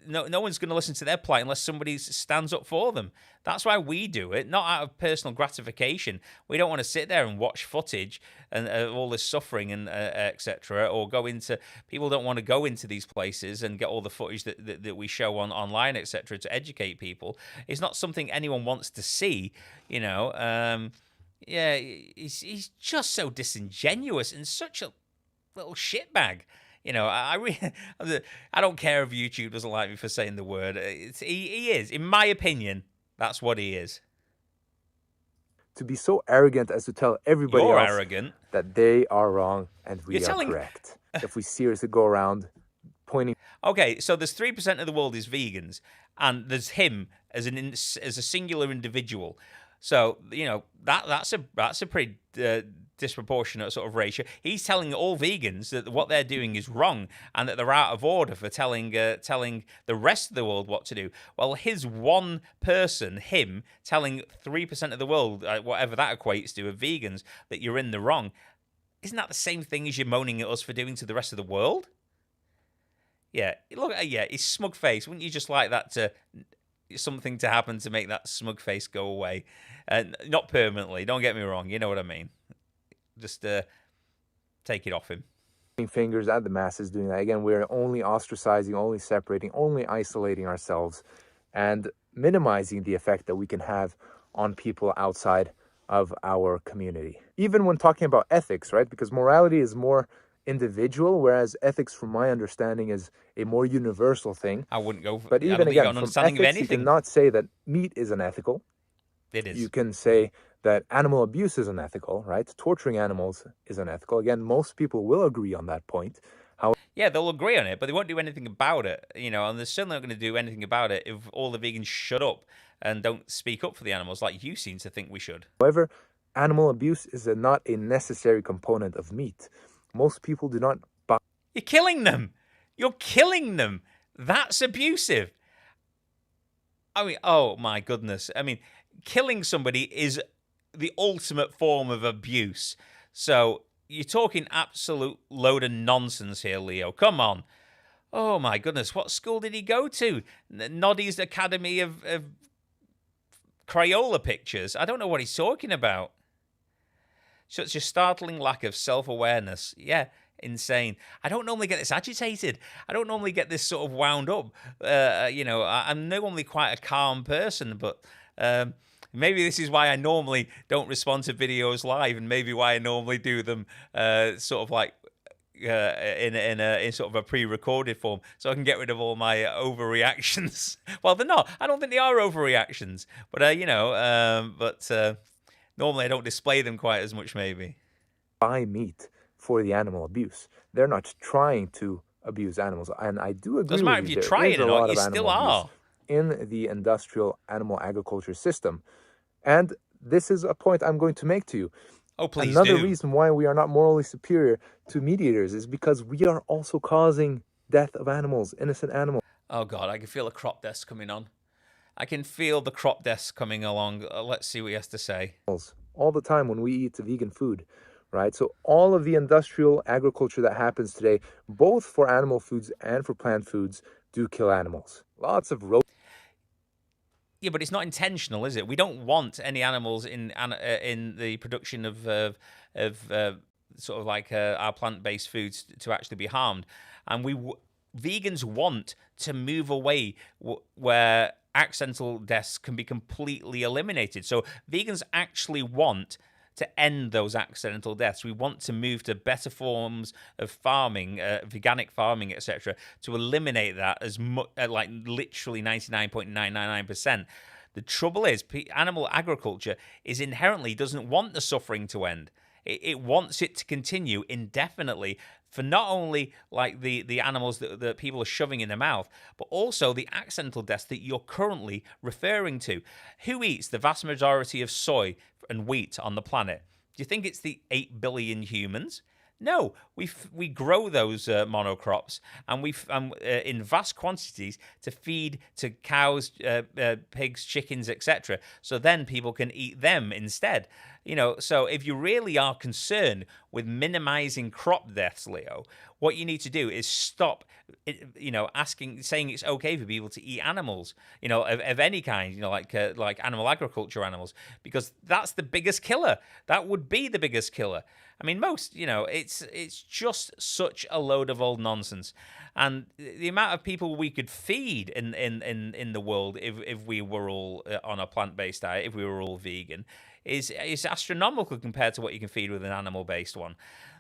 no one's going to listen to their plight unless somebody stands up for them. That's why we do it, not out of personal gratification. We don't want to sit there and watch footage and all this suffering and etc. Or people don't want to go into these places and get all the footage that we show online, etc. to educate people. It's not something anyone wants to see, Yeah, he's just so disingenuous and such a little shitbag. I don't care if YouTube doesn't like me for saying the word. He is, in my opinion, that's what he is. To be so arrogant as to tell everybody You're else arrogant. That they are wrong and we are correct. If we seriously go around pointing. Okay, so there's 3% of the world is vegans, and there's him as a singular individual. So that's a pretty disproportionate sort of ratio. He's telling all vegans that what they're doing is wrong and that they're out of order for telling the rest of the world what to do. Well, his one person, him, telling 3% of the world, whatever that equates to, of vegans, that you're in the wrong, isn't that the same thing as you're moaning at us for doing to the rest of the world? Yeah, look, his smug face. Wouldn't you just like that something to happen to make that smug face go away? Not permanently, don't get me wrong, you know what I mean. Just take it off him. Fingers at the masses doing that. Again, we're only ostracizing, only separating, only isolating ourselves and minimizing the effect that we can have on people outside of our community. Even when talking about ethics, right? Because morality is more individual, whereas ethics, from my understanding, is a more universal thing. I wouldn't go for, but even again, from ethics, you cannot say that meat is unethical. It is. You can say that animal abuse is unethical, right? Torturing animals is unethical. Again, most people will agree on that point. Yeah, they'll agree on it, but they won't do anything about it, and they're certainly not going to do anything about it if all the vegans shut up and don't speak up for the animals like you seem to think we should. However, animal abuse is not a necessary component of meat. Most people do not buy. You're killing them. You're killing them. That's abusive. I mean, oh my goodness. I mean, killing somebody is the ultimate form of abuse. So you're talking absolute load of nonsense here, Leo. Come on. Oh my goodness. What school did he go to? Noddy's Academy of Crayola Pictures. I don't know what he's talking about. Such a startling lack of self-awareness. Yeah, insane. I don't normally get this agitated. I don't normally get this sort of wound up. I'm normally quite a calm person, but maybe this is why I normally don't respond to videos live, and maybe why I normally do them sort of like in sort of a pre-recorded form, so I can get rid of all my overreactions. Well, they're not. I don't think they are overreactions, but normally I don't display them quite as much, maybe. Buy meat for the animal abuse. They're not trying to abuse animals. And I do agree Doesn't with matter you, if you're there trying is a or not, lot you of still animal abuse are. in the industrial animal agriculture system. And this is a point I'm going to make to you. Oh, please Another do. reason why we are not morally superior to meat eaters is because we are also causing death of animals, innocent animals. Oh, God, I can feel a crop desk coming on. I can feel the crop desk coming along. Let's see what he has to say. All the time when we eat vegan food, right? So all of the industrial agriculture that happens today, both for animal foods and for plant foods, do kill animals. Lots of Yeah, but it's not intentional, is it? We don't want any animals in the production of sort of like our plant-based foods to actually be harmed, and vegans want to move away where accidental deaths can be completely eliminated. So vegans actually want to end those accidental deaths. We want to move to better forms of farming, veganic farming, etc., to eliminate that as much, like literally 99.999%. The trouble is, animal agriculture is inherently doesn't want the suffering to end. It wants it to continue indefinitely for not only like the animals that people are shoving in their mouth, but also the accidental deaths that you're currently referring to. Who eats the vast majority of soy and wheat on the planet? Do you think it's the 8 billion humans? No, we grow those monocrops and in vast quantities to feed to cows, pigs, chickens, etc. So then people can eat them instead. So if you really are concerned with minimizing crop deaths, Leo, what you need to do is stop, saying it's okay for people to eat animals, of any kind, like animal agriculture animals, because that's the biggest killer. That would be the biggest killer. I mean, it's just such a load of old nonsense, and the amount of people we could feed in the world if we were all on a plant-based diet, if we were all vegan, is astronomical compared to what you can feed with an animal-based one.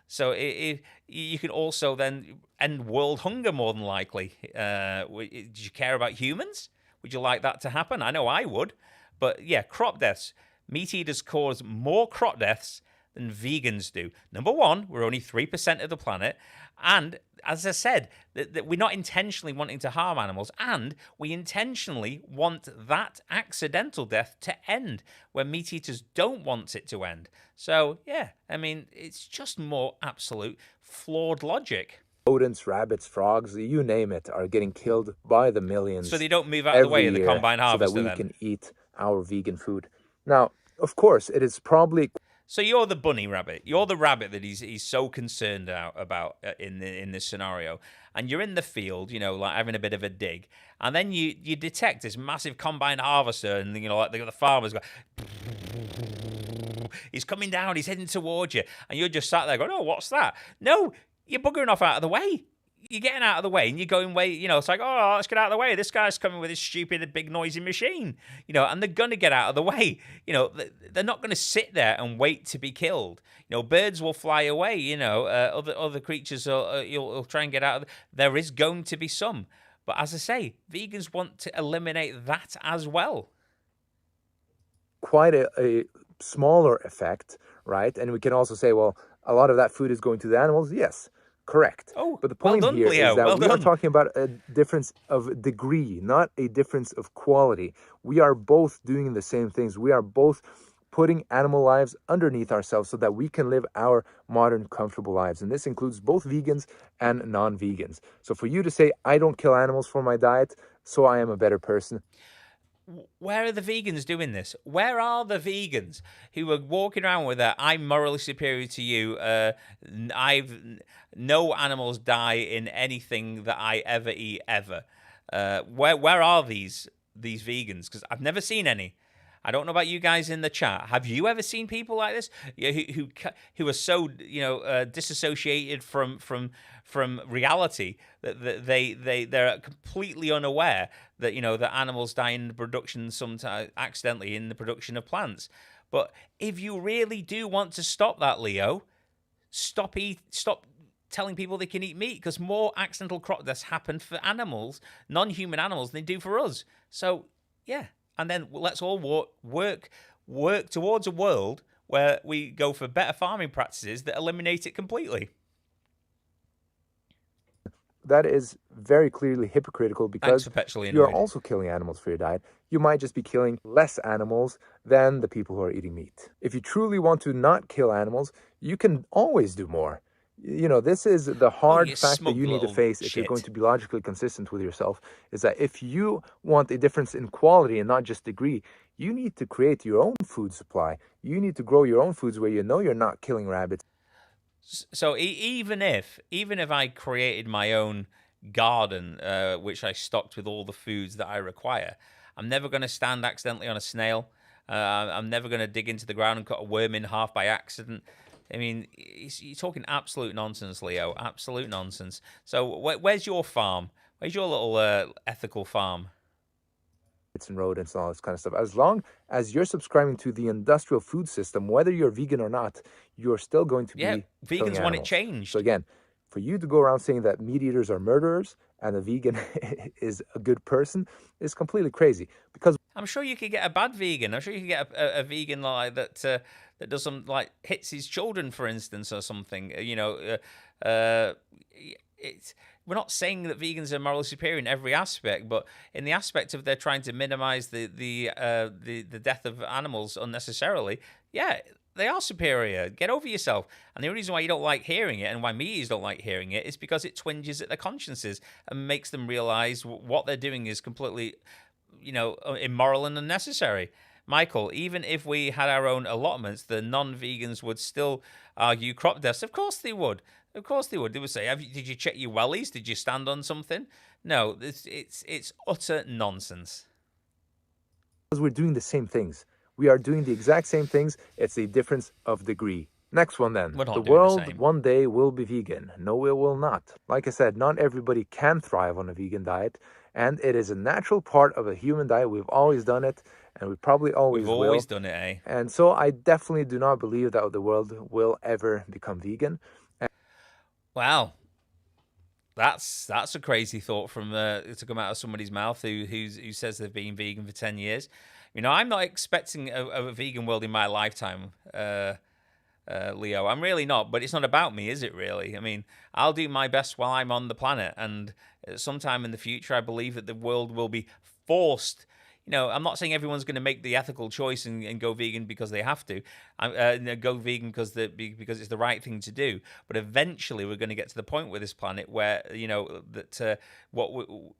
So you can also then end world hunger more than likely. Do you care about humans? Would you like that to happen? I know I would, but yeah, crop deaths. Meat eaters cause more crop deaths than vegans do. Number one, we're only 3% of the planet. And as I said, that we're not intentionally wanting to harm animals. And we intentionally want that accidental death to end where meat eaters don't want it to end. So, yeah, I mean, it's just more absolute flawed logic. rodents, rabbits, frogs, you name it, are getting killed by the millions So they don't move out of the way every of the year combine so that harvester we then. can eat our vegan food. Now, of course, it is probably So you're the bunny rabbit. You're the rabbit that he's so concerned about in this scenario. And you're in the field, like having a bit of a dig, and then you detect this massive combine harvester, and like the farmers go, he's coming down, he's heading towards you, and you're just sat there going, "Oh, what's that?" No, you're buggering off out of the way. You're getting out of the way and you're going way, it's like, oh, let's get out of the way. This guy's coming with his stupid big noisy machine, and they're going to get out of the way. They're not going to sit there and wait to be killed. Birds will fly away, other creatures you'll try and get out of. There is going to be some. But as I say, vegans want to eliminate that as well. quite a smaller effect, right? And we can also say, well, a lot of that food is going to the animals. Yes, correct. Oh, But the well point done, here Leo. is that Well we are done. talking about a difference of degree, not a difference of quality. We are both doing the same things. We are both putting animal lives underneath ourselves so that we can live our modern, comfortable lives. And this includes both vegans and non-vegans. So for you to say, I don't kill animals for my diet, so I am a better person. Where are the vegans doing this? Where are the vegans who are walking around with that? I'm morally superior to you. No animals die in anything that I ever eat ever. Where are these vegans? Because I've never seen any. I don't know about you guys in the chat. Have you ever seen people like this who are so disassociated from reality that they're completely unaware that that animals die in the production sometimes accidentally in the production of plants? But if you really do want to stop that, Leo, stop telling people they can eat meat, because more accidental crop deaths happen for animals, non-human animals, than they do for us. So yeah. And then let's all work towards a world where we go for better farming practices that eliminate it completely. that is very clearly hypocritical Thanks because for perpetually you're annoyed. also killing animals for your diet. You might just be killing less animals than the people who are eating meat. If you truly want to not kill animals, you can always do more. This is the Oh, hard you fact that smug you need to little face if you're going shit. to be logically consistent with yourself, is that if you want a difference in quality and not just degree, you need to create your own food supply. You need to grow your own foods where you know you're not killing rabbits. So even if I created my own garden, which I stocked with all the foods that I require, I'm never going to stand accidentally on a snail. I'm never going to dig into the ground and cut a worm in half by accident. I mean, you're talking absolute nonsense, Leo. Absolute nonsense. So where's your farm? Where's your little ethical farm? And rodents and all this kind of stuff. As long as you're subscribing to the industrial food system, whether you're vegan or not, you're still going to Yeah, be killing vegans want it animals. So changed. again, for you to go around saying that meat eaters are murderers and a vegan is a good person is completely crazy. Because I'm sure you could get a bad vegan. I'm sure you could get a vegan like that does some like hits his children, for instance, or something. It's we're not saying that vegans are morally superior in every aspect, but in the aspect of they're trying to minimize the death of animals unnecessarily, yeah, they are superior. Get over yourself. And the only reason why you don't like hearing it and why me don't like hearing it is because it twinges at their consciences and makes them realize what they're doing is completely immoral and unnecessary. Michael, even if we had our own allotments, the non-vegans would still argue crop deaths. Of course they would. Of course they would. They would say, did you check your wellies? Did you stand on something? No, it's utter nonsense. because we're doing the same things. We are doing the exact same things. It's a difference of degree. Next one then. We're not The doing the world same. one day will be vegan. No, it will not. Like I said, not everybody can thrive on a vegan diet, and it is a natural part of a human diet. We've always done it, and we probably always We've will. always done it, eh? And so I definitely do not believe that the world will ever become vegan. Wow. That's a crazy thought from to come out of somebody's mouth who says they've been vegan for 10 years. I'm not expecting a vegan world in my lifetime, Leo. I'm really not, but it's not about me, is it really? I mean, I'll do my best while I'm on the planet, and sometime in the future, I believe that the world will be forced. I'm not saying everyone's going to make the ethical choice and go vegan because they have to. Go vegan because it's the right thing to do. But eventually, we're going to get to the point with this planet where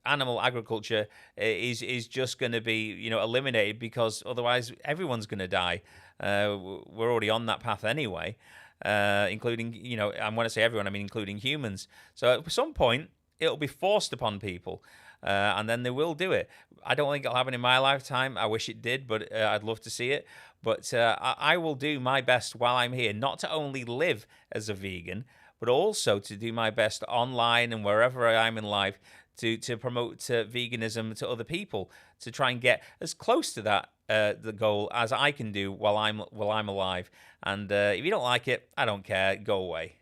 animal agriculture is just going to be eliminated, because otherwise everyone's going to die. We're already on that path anyway, including I'm going to say everyone. I mean including humans. So at some point, it'll be forced upon people. And then they will do it. I don't think it'll happen in my lifetime. I wish it did, but I'd love to see it. But I will do my best while I'm here, not to only live as a vegan, but also to do my best online and wherever I am in life to promote veganism to other people, to try and get as close to that the goal as I can do while I'm alive. And if you don't like it, I don't care. Go away.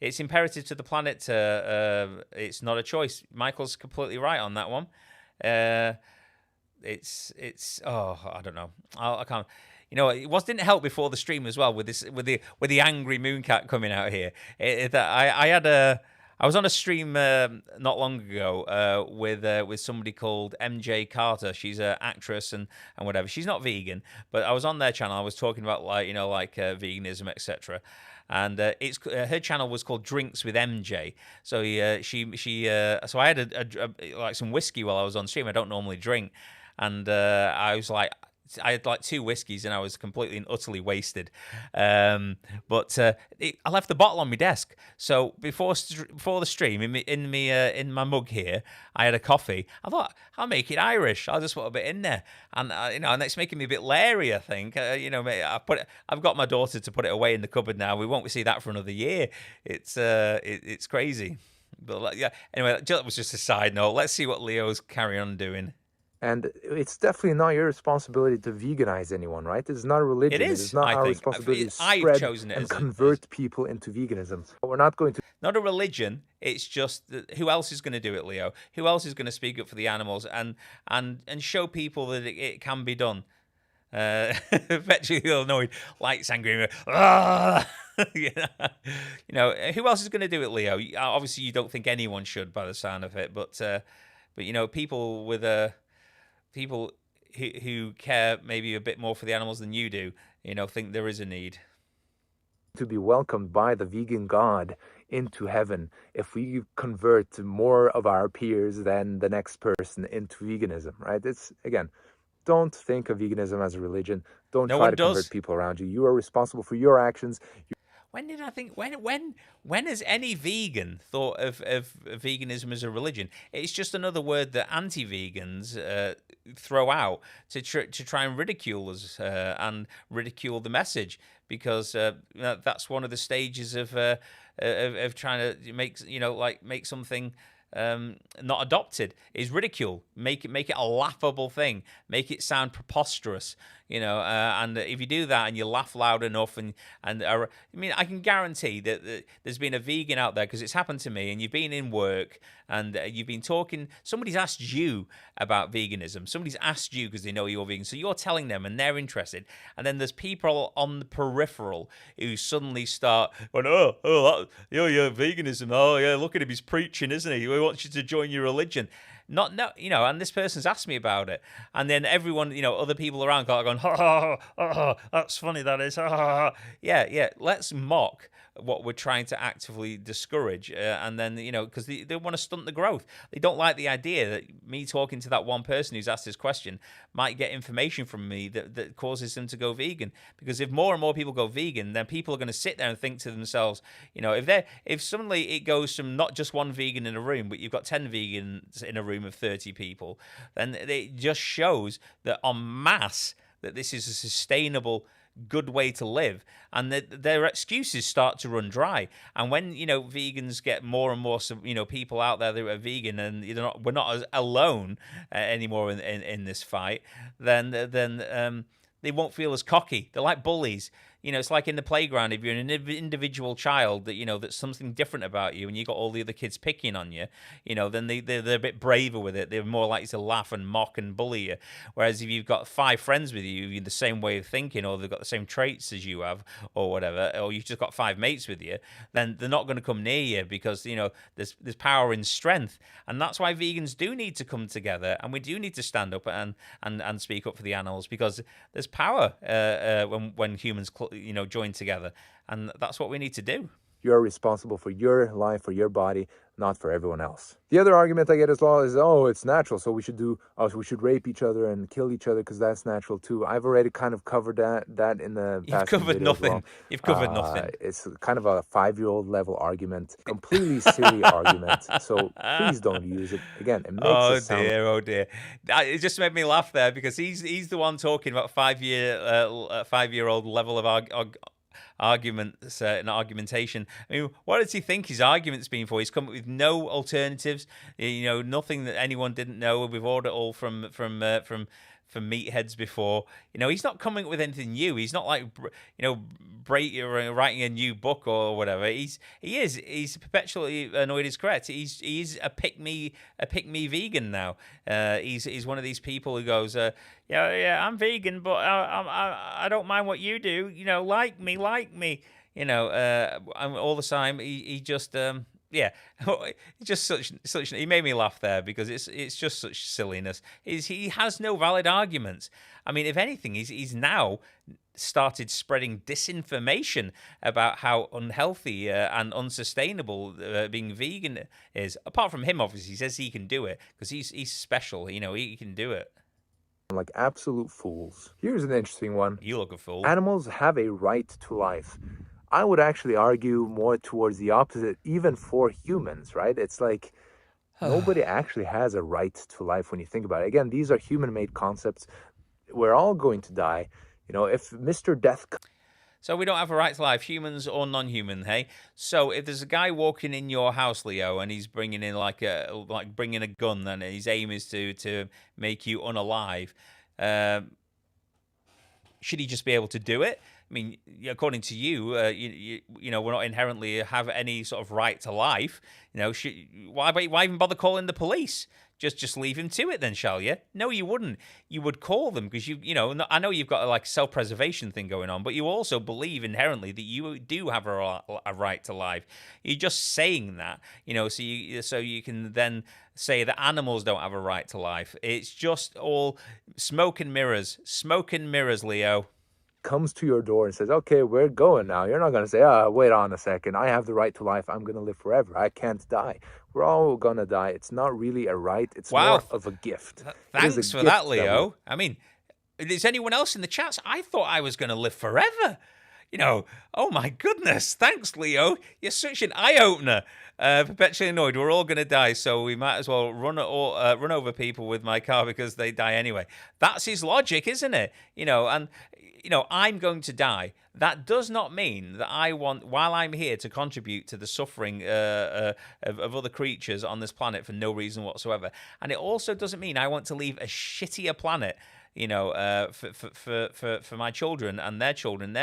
It's imperative to the planet. It's not a choice. Michael's completely right on that one. It's I don't know. I can't. It didn't help before the stream as well with the angry Mooncat coming out here. I was on a stream not long ago with somebody called MJ Carter. She's an actress and whatever. She's not vegan, but I was on their channel. I was talking about veganism, etc. And her channel was called Drinks with MJ. So so I had some whiskey while I was on stream. I don't normally drink, and I had like 2 whiskeys and I was completely and utterly wasted. I left the bottle on my desk. So before the stream, in my mug here, I had a coffee. I thought I'll make it Irish. I'll just put a bit in there, and and it's making me a bit leery. I think I've got my daughter to put it away in the cupboard now. We won't see that for another year. It's crazy. But yeah. Anyway, that was just a side note. Let's see what Leo's carry on doing. And it's definitely not your responsibility to veganize anyone, right? It's not a religion. It It is, is not I our think. responsibility to I've spread chosen it and as convert people into veganism. We're not going to. Not a religion. It's just who else is going to do it, Leo? Who else is going to speak up for the animals and show people that it can be done? Perpetually annoyed, lights angry. Ah! Who else is going to do it, Leo? Obviously, you don't think anyone should, by the sound of it, but people with people who care maybe a bit more for the animals than you do, think there is a need to be welcomed by the vegan God into heaven if we convert more of our peers than the next person into veganism, right? It's, again, don't think of veganism as a religion. Don't No try one to convert does. people around you. You are responsible for your actions. When did I think when has any vegan thought of veganism as a religion? It's just another word that anti-vegans throw out to try and ridicule us and ridicule the message, because that's one of the stages of trying to make something not adopted, is ridicule. Make it a laughable thing. Make it sound preposterous. And if you do that and you laugh loud enough, I can guarantee that there's been a vegan out there, because it's happened to me, and you've been in work and you've been talking. Somebody's asked you about veganism. Somebody's asked you because they know you're vegan, so you're telling them and they're interested. And then there's people on the peripheral who suddenly start going, yeah, veganism. Oh yeah, look at him, he's preaching, isn't he? He wants you to join your religion. And this person's asked me about it, and then everyone, other people around are going, that's funny, that is, yeah. Let's mock what we're trying to actively discourage, and then because they want to stunt the growth. They don't like the idea that me talking to that one person who's asked this question might get information from me that causes them to go vegan. Because if more and more people go vegan, then people are going to sit there and think to themselves, if suddenly it goes from not just one vegan in a room, but you've got 10 vegans in a room of 30 people, then it just shows that en masse that this is a sustainable, good way to live, and their excuses start to run dry. And when vegans get more and more people out there that are vegan, and we're not as alone anymore in this fight, then they won't feel as cocky. They're like bullies. It's like in the playground. If you're an individual child that that's something different about you, and you got all the other kids picking on you, then they're a bit braver with it. They're more likely to laugh and mock and bully you. Whereas if you've got 5 friends with you, you're the same way of thinking, or they've got the same traits as you have, or whatever, or you've just got 5 mates with you, then they're not going to come near you, because there's power in strength. And that's why vegans do need to come together, and we do need to stand up and speak up for the animals, because there's power when humans join together, and that's what we need to do. You're responsible for your life, for your body, not for everyone else. The other argument I get as well is, it's natural, so we should rape each other and kill each other because that's natural too. I've already kind of covered that in the past video. You've covered nothing. It's kind of a 5-year-old level argument, completely silly argument. So please don't use it. Again, it makes it sound. Oh dear! It just made me laugh there, because he's the one talking about 5-year-old level of arguments and argumentation. I mean, what does he think his argument's been for? He's come up with no alternatives. Nothing that anyone didn't know. We've ordered all from meatheads before. He's not coming up with anything new. He's not like writing a new book or whatever. He's perpetually annoyed is correct. He's a pick me vegan now. He's one of these people who goes, yeah, I'm vegan, but I don't mind what you do. Like me. And all the time he just yeah, just such. He made me laugh there, because it's just such silliness. He has no valid arguments. I mean, if anything, he's now started spreading disinformation about how unhealthy and unsustainable being vegan is. Apart from him, obviously, he says he can do it because he's special. He can do it. Like absolute fools. Here's an interesting one. You look a fool. Animals have a right to life. I would actually argue more towards the opposite, even for humans, right? It's like nobody actually has a right to life when you think about it. Again, these are human-made concepts. We're all going to die. If Mr. Death... So we don't have a right to life, humans or non-human, hey? So if there's a guy walking in your house, Leo, and he's bringing in bringing a gun, and his aim is to make you unalive, should he just be able to do it? I mean, according to you, we're not inherently have any sort of right to life. Why even bother calling the police? just leave him to it then, shall you? No, you wouldn't. You would call them because I know you've got a like self-preservation thing going on, but you also believe inherently that you do have a right to life. You're just saying that, so you can then say that animals don't have a right to life. It's just all smoke and mirrors, Leo. Comes to your door and says, okay, we're going now. You're not going to say, wait on a second. I have the right to life. I'm going to live forever. I can't die. We're all going to die. It's not really a right. It's more of a gift. Thanks for that, Leo. I mean, is anyone else in the chats? I thought I was going to live forever. Oh my goodness. Thanks, Leo. You're such an eye-opener. Perpetually annoyed. We're all going to die, so we might as well run over people with my car because they die anyway. That's his logic, isn't it? I'm going to die. That does not mean that I want, while I'm here, to contribute to the suffering of other creatures on this planet for no reason whatsoever. And it also doesn't mean I want to leave a shittier planet, for my children and their children,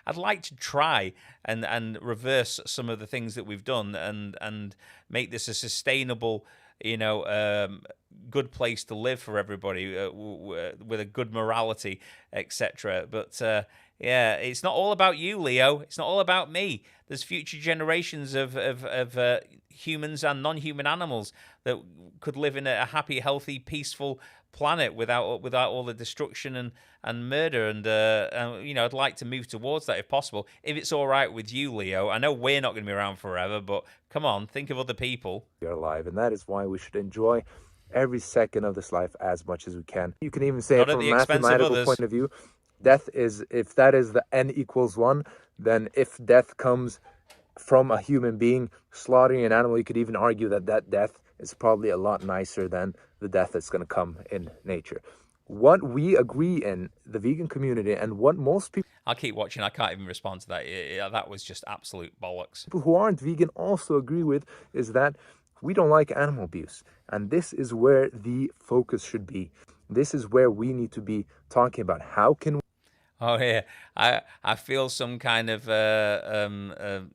I'd like to try and reverse some of the things that we've done and make this a sustainable, good place to live for everybody with a good morality, etc. But yeah, it's not all about you, Leo. It's not all about me. There's future generations of humans and non-human animals that could live in a happy, healthy, peaceful planet without all the destruction and murder. And I'd like to move towards that if possible. If it's all right with you, Leo. I know we're not going to be around forever, but come on, think of other people. You're alive, and that is why we should enjoy every second of this life as much as we can. You can even say it from a mathematical point of view. Death is, if that is the n equals 1, then if death comes from a human being slaughtering an animal, you could even argue that death is probably a lot nicer than the death that's going to come in nature. What we agree in the vegan community and what most people... I'll keep watching. I can't even respond to that. That was just absolute bollocks. People who aren't vegan also agree with is that we don't like animal abuse. And this is where the focus should be. This is where we need to be talking about how can we... Oh, yeah. I feel some kind of... a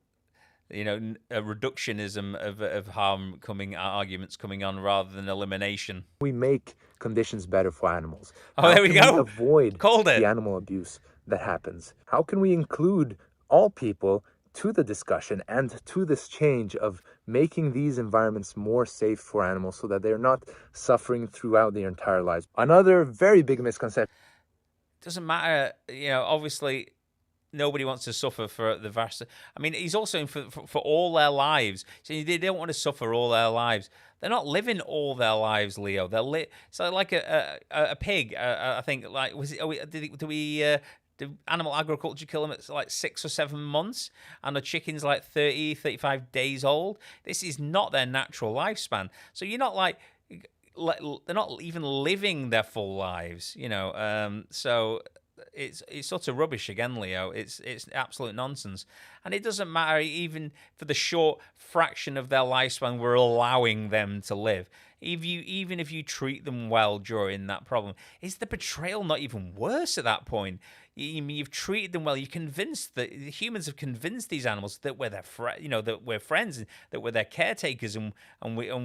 reductionism of harm arguments coming on rather than elimination. We make conditions better for animals. Oh, there we go. Avoid the animal abuse that happens. How can we include all people to the discussion and to this change of making these environments more safe for animals so that they're not suffering throughout their entire lives? Another very big misconception. Doesn't matter, obviously nobody wants to suffer for the vast... I mean, he's also in for all their lives. So they don't want to suffer all their lives. They're not living all their lives, Leo. They're so like a pig. I think like did animal agriculture kill them at like 6 or 7 months, and a chicken's like 30, 35 days old. This is not their natural lifespan. So you're not like they're not even living their full lives, so it's sort of rubbish again, Leo. It's absolute nonsense, and it doesn't matter even for the short fraction of their lifespan we're allowing them to live. Even if you treat them well during that problem, is the betrayal not even worse at that point? You've treated them well. You convinced the humans have convinced these animals that we're their that we're friends, that we're their caretakers, and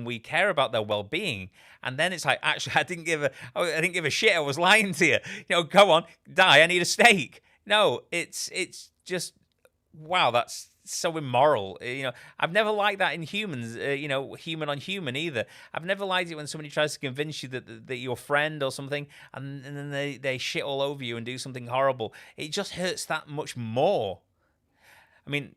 we care about their well-being. And then it's like, actually, I didn't give a shit. I was lying to you. Go on, die. I need a steak. No, it's just wow. That's so immoral. I've never liked that in humans. Human on human either. I've never liked it when somebody tries to convince you that you're a friend or something, and then they shit all over you and do something horrible. It just hurts that much more. I mean,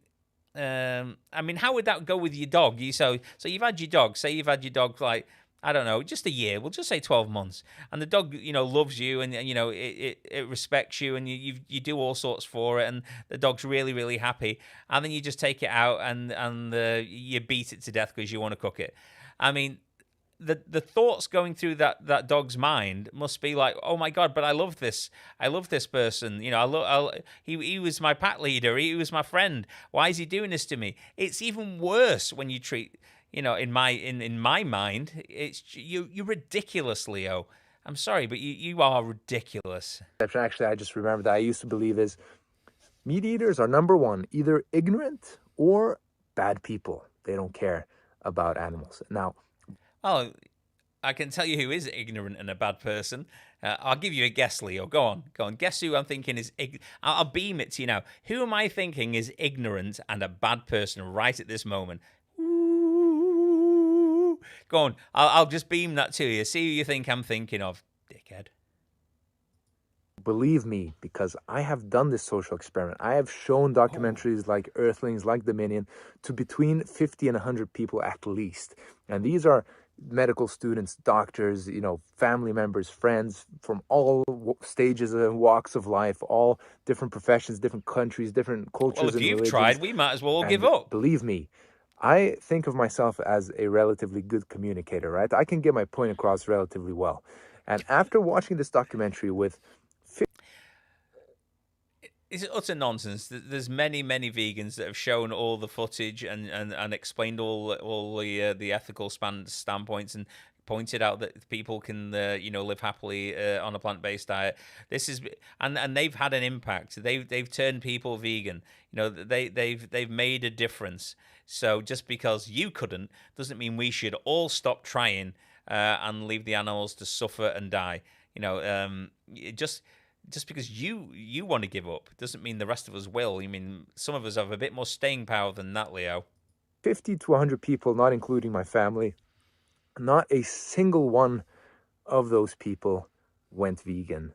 how would that go with your dog? So you've had your dog. Say you've had your dog like, I don't know, just a year. We'll just say 12 months. And the dog, loves you, and it respects you, and you do all sorts for it, and the dog's really, really happy. And then you just take it out and you beat it to death because you want to cook it. I mean, the thoughts going through that dog's mind must be like, oh my God, but I love this person. He was my pack leader. He was my friend. Why is he doing this to me? It's even worse when you treat... in my mind, it's you're ridiculous, Leo. I'm sorry, but you are ridiculous. Actually, I just remember that I used to believe is meat eaters are number one, either ignorant or bad people. They don't care about animals. Now, I can tell you who is ignorant and a bad person. I'll give you a guess, Leo. Go on, go on. Guess who I'm thinking is. I'll beam it to you now. Who am I thinking is ignorant and a bad person right at this moment? Ooh. Go on. I'll just beam that to you. See who you think I'm thinking of, dickhead. Believe me, because I have done this social experiment. I have shown documentaries like Earthlings, like Dominion, to between 50 and 100 people at least. And these are medical students, doctors, family members, friends from all stages and walks of life, all different professions, different countries, different Well, cultures if and you've religions. tried, we might as well give And up. believe me, I think of myself as a relatively good communicator, right? I can get my point across relatively well. And after watching this documentary with It's utter nonsense. There's many vegans that have shown all the footage and explained all the ethical standpoints and pointed out that people can live happily on a plant-based diet. This is and they've had an impact. They've turned people vegan. They've made a difference. So just because you couldn't doesn't mean we should all stop trying and leave the animals to suffer and die. Just because you want to give up doesn't mean the rest of us will. I mean, some of us have a bit more staying power than that, Leo. 50 to 100 people, not including my family, not a single one of those people went vegan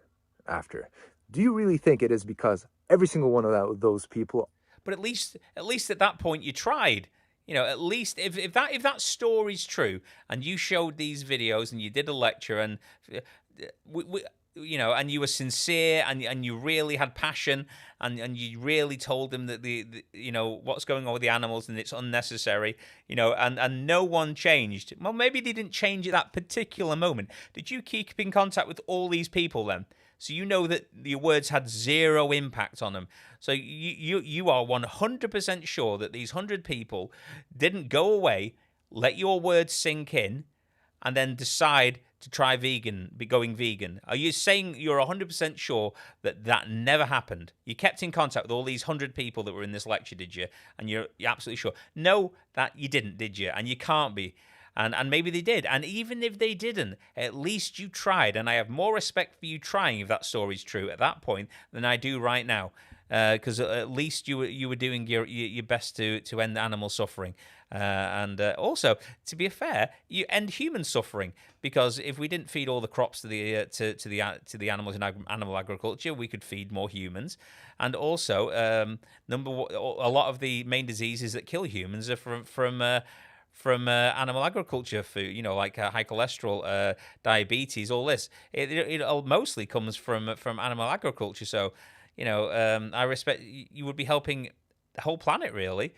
after. Do you really think it is because every single one of those people? But at least at that point you tried. At least if that story's true and you showed these videos and you did a lecture and and you were sincere and you really had passion and you really told them that the what's going on with the animals and it's unnecessary, and no one changed. Well, maybe they didn't change at that particular moment. Did you keep in contact with all these people then? So you know that your words had zero impact on them. So you are 100% sure that these 100 people didn't go away, let your words sink in, and then decide to try going vegan. Are you saying you're 100% sure that that never happened? You kept in contact with all these 100 people that were in this lecture, did you? And you're absolutely sure? No, that you didn't, did you? And you can't be. And maybe they did. And even if they didn't, at least you tried. And I have more respect for you trying, if that story's true, at that point than I do right now. Because at least you were doing your best to end animal suffering. And also, to be fair, you end human suffering, because if we didn't feed all the crops to the animals in animal agriculture, we could feed more humans. And also, a lot of the main diseases that kill humans are from animal agriculture food, like high cholesterol, diabetes, all this. It mostly comes from animal agriculture. So, I respect you would be helping the whole planet, really.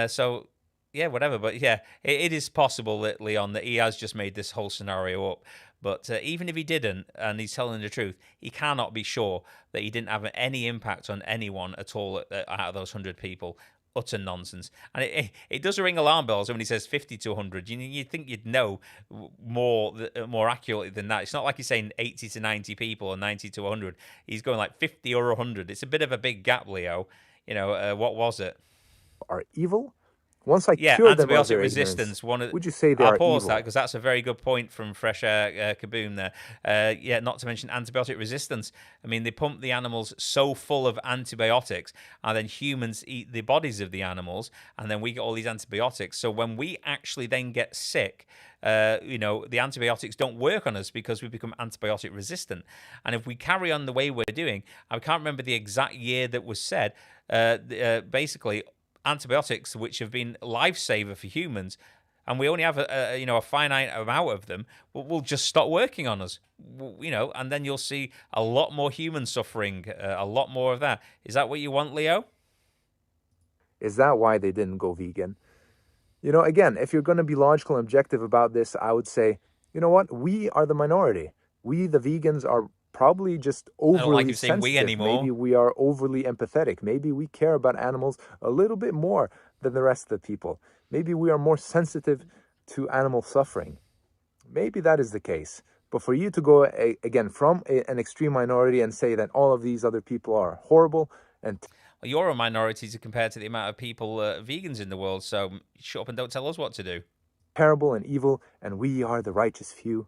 So, yeah, whatever. But yeah, it is possible that Leon, that he has just made this whole scenario up. But even if he didn't, and he's telling the truth, he cannot be sure that he didn't have any impact on anyone at all out of those 100 people. Utter nonsense. And it does ring alarm bells when he says 50 to 100. You'd think you'd know more accurately than that. It's not like he's saying 80 to 90 people or 90 to 100. He's going like 50 or 100. It's a bit of a big gap, Leo. What was it? Are evil? Once I Yeah, cure them of antibiotic their resistance. ignorance, would you say they I'll are pause evil? that because that's a very good point from Fresh Air Kaboom there. Yeah, not to mention antibiotic resistance. I mean, they pump the animals so full of antibiotics, and then humans eat the bodies of the animals, and then we get all these antibiotics. So when we actually then get sick, the antibiotics don't work on us because we become antibiotic resistant. And if we carry on the way we're doing, I can't remember the exact year that was said, basically, antibiotics, which have been lifesaver for humans, and we only have a finite amount of them, will just stop working on us. And then you'll see a lot more human suffering, a lot more of that. Is that what you want, Leo? Is that why they didn't go vegan? Again, if you're going to be logical and objective about this, I would say, you know what? We are the minority. We, the vegans, are probably just I don't like overly you saying we sensitive. anymore. Maybe we are overly empathetic. Maybe we care about animals a little bit more than the rest of the people. Maybe we are more sensitive to animal suffering. Maybe that is the case. But for you to go, again, from an extreme minority and say that all of these other people are horrible and... Well, you're a minority compared to the amount of people, vegans in the world, so shut up and don't tell us what to do. terrible and evil, and we are the righteous few.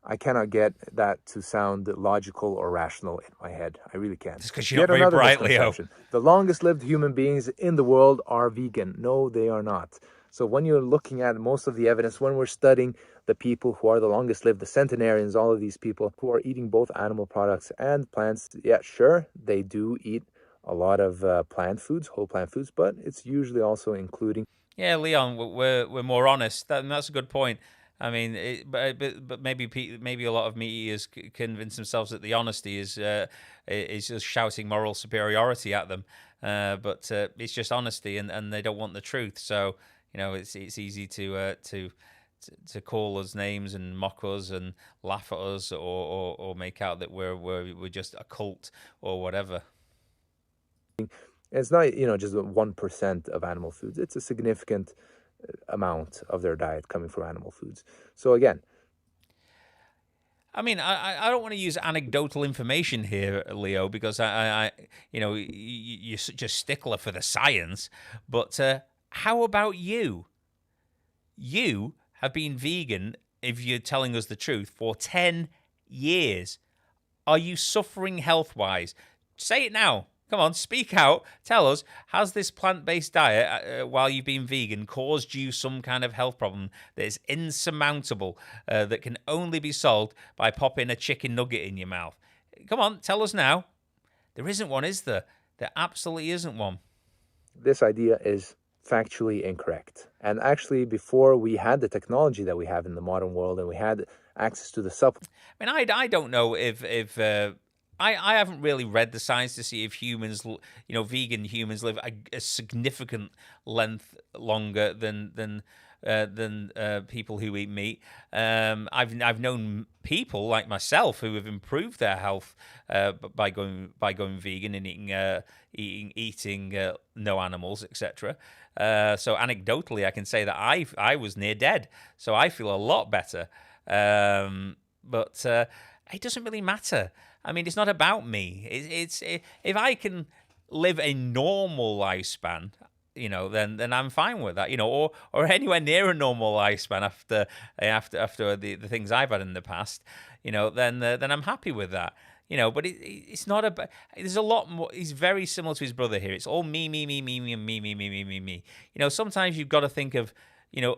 I cannot get that to sound logical or rational in my head. I really can't. It's because you're Yet not very another bright, Leo. misconception. The longest lived human beings in the world are vegan. No, they are not. So when you're looking at most of the evidence, when we're studying the people who are the longest lived, the centenarians, all of these people who are eating both animal products and plants, yeah, sure, they do eat a lot of plant foods, whole plant foods, but it's usually also including. Yeah, Leon, we're more honest. That's a good point. I mean, but maybe a lot of meat eaters convince themselves that the honesty is just shouting moral superiority at them, but it's just honesty, and they don't want the truth. So it's easy to call us names and mock us and laugh at us, or make out that we're just a cult or whatever. It's not just 1% of animal foods. It's a significant amount of their diet coming from animal foods. So again, I mean, I don't want to use anecdotal information here, Leo, because you're such a stickler for the science. But how about you? You have been vegan, if you're telling us the truth, for 10 years. Are you suffering health-wise? Say it now. Come on, speak out. Tell us, has this plant-based diet, while you've been vegan, caused you some kind of health problem that is insurmountable, that can only be solved by popping a chicken nugget in your mouth? Come on, tell us now. There isn't one, is there? There absolutely isn't one. This idea is factually incorrect. And actually, before we had the technology that we have in the modern world and we had access to the supplements. I mean, I don't know if I haven't really read the science to see if humans, vegan humans live a significant length longer than people who eat meat. I've known people like myself who have improved their health by going vegan and eating no animals, etc. So anecdotally, I can say that I was near dead, so I feel a lot better. But it doesn't really matter. I mean, it's not about me. It's if I can live a normal lifespan, then I'm fine with that, or anywhere near a normal lifespan after the things I've had in the past, then I'm happy with that. But it's not about. There's a lot more. He's very similar to his brother here. It's all me, me, me, me, me, me, me, me, me, me, me. Sometimes you've got to think of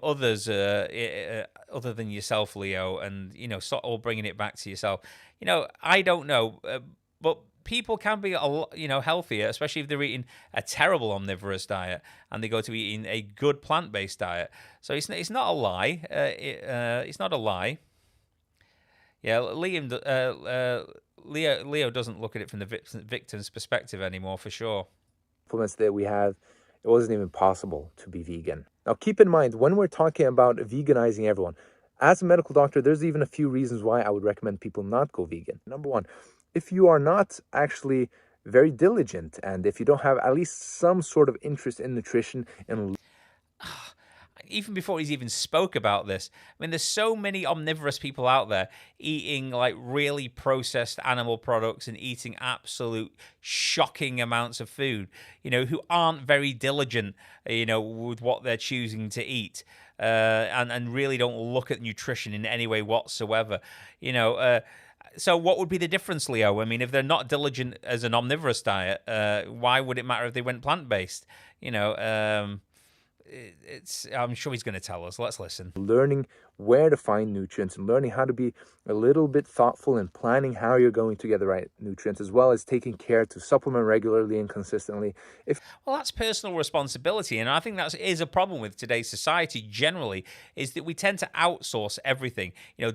others other than yourself, Leo, and stop all bringing it back to yourself. I don't know, but people can be a lot, healthier, especially if they're eating a terrible omnivorous diet and they go to eating a good plant-based diet. So it's not a lie. It's not a lie. Yeah, Leo doesn't look at it from the victim's perspective anymore, for sure. Supplements that we have, it wasn't even possible to be vegan. Now, keep in mind, when we're talking about veganizing everyone, as a medical doctor, there's even a few reasons why I would recommend people not go vegan. Number one, if you are not actually very diligent and if you don't have at least some sort of interest in nutrition and even before he's even spoke about this, I mean, there's so many omnivorous people out there eating like really processed animal products and eating absolute shocking amounts of food, who aren't very diligent, with what they're choosing to eat, and really don't look at nutrition in any way whatsoever, So what would be the difference, Leo? I mean, if they're not diligent as an omnivorous diet, why would it matter if they went plant-based? I'm sure he's going to tell us. Let's listen. Learning where to find nutrients and learning how to be a little bit thoughtful in planning how you're going to get the right nutrients, as well as taking care to supplement regularly and consistently. Well, that's personal responsibility, and I think that is a problem with today's society generally, is that we tend to outsource everything.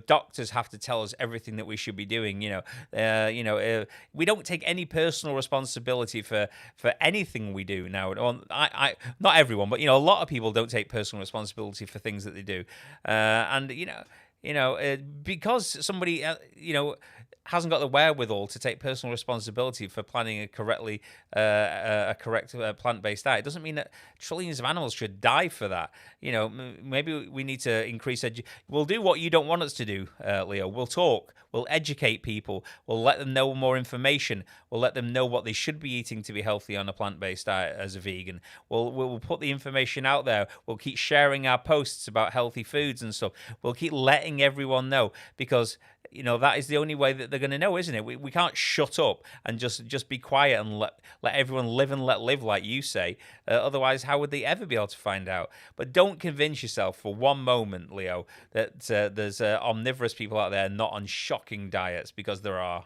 Doctors have to tell us everything that we should be doing. We don't take any personal responsibility for anything we do now. I not everyone, but a lot of people don't take personal responsibility for things that they do, because somebody hasn't got the wherewithal to take personal responsibility for planning a correct plant-based diet. It doesn't mean that trillions of animals should die for that. Maybe we need to increase we'll do what you don't want us to do, Leo. We'll talk. We'll educate people. We'll let them know more information. We'll let them know what they should be eating to be healthy on a plant-based diet as a vegan. We'll put the information out there. We'll keep sharing our posts about healthy foods and stuff. We'll keep letting everyone know, because that is the only way that they're going to know, isn't it? We can't shut up and just be quiet and let everyone live and let live, like you say. Otherwise, how would they ever be able to find out? But don't convince yourself for one moment, Leo, that there's omnivorous people out there not on shocking diets, because there are.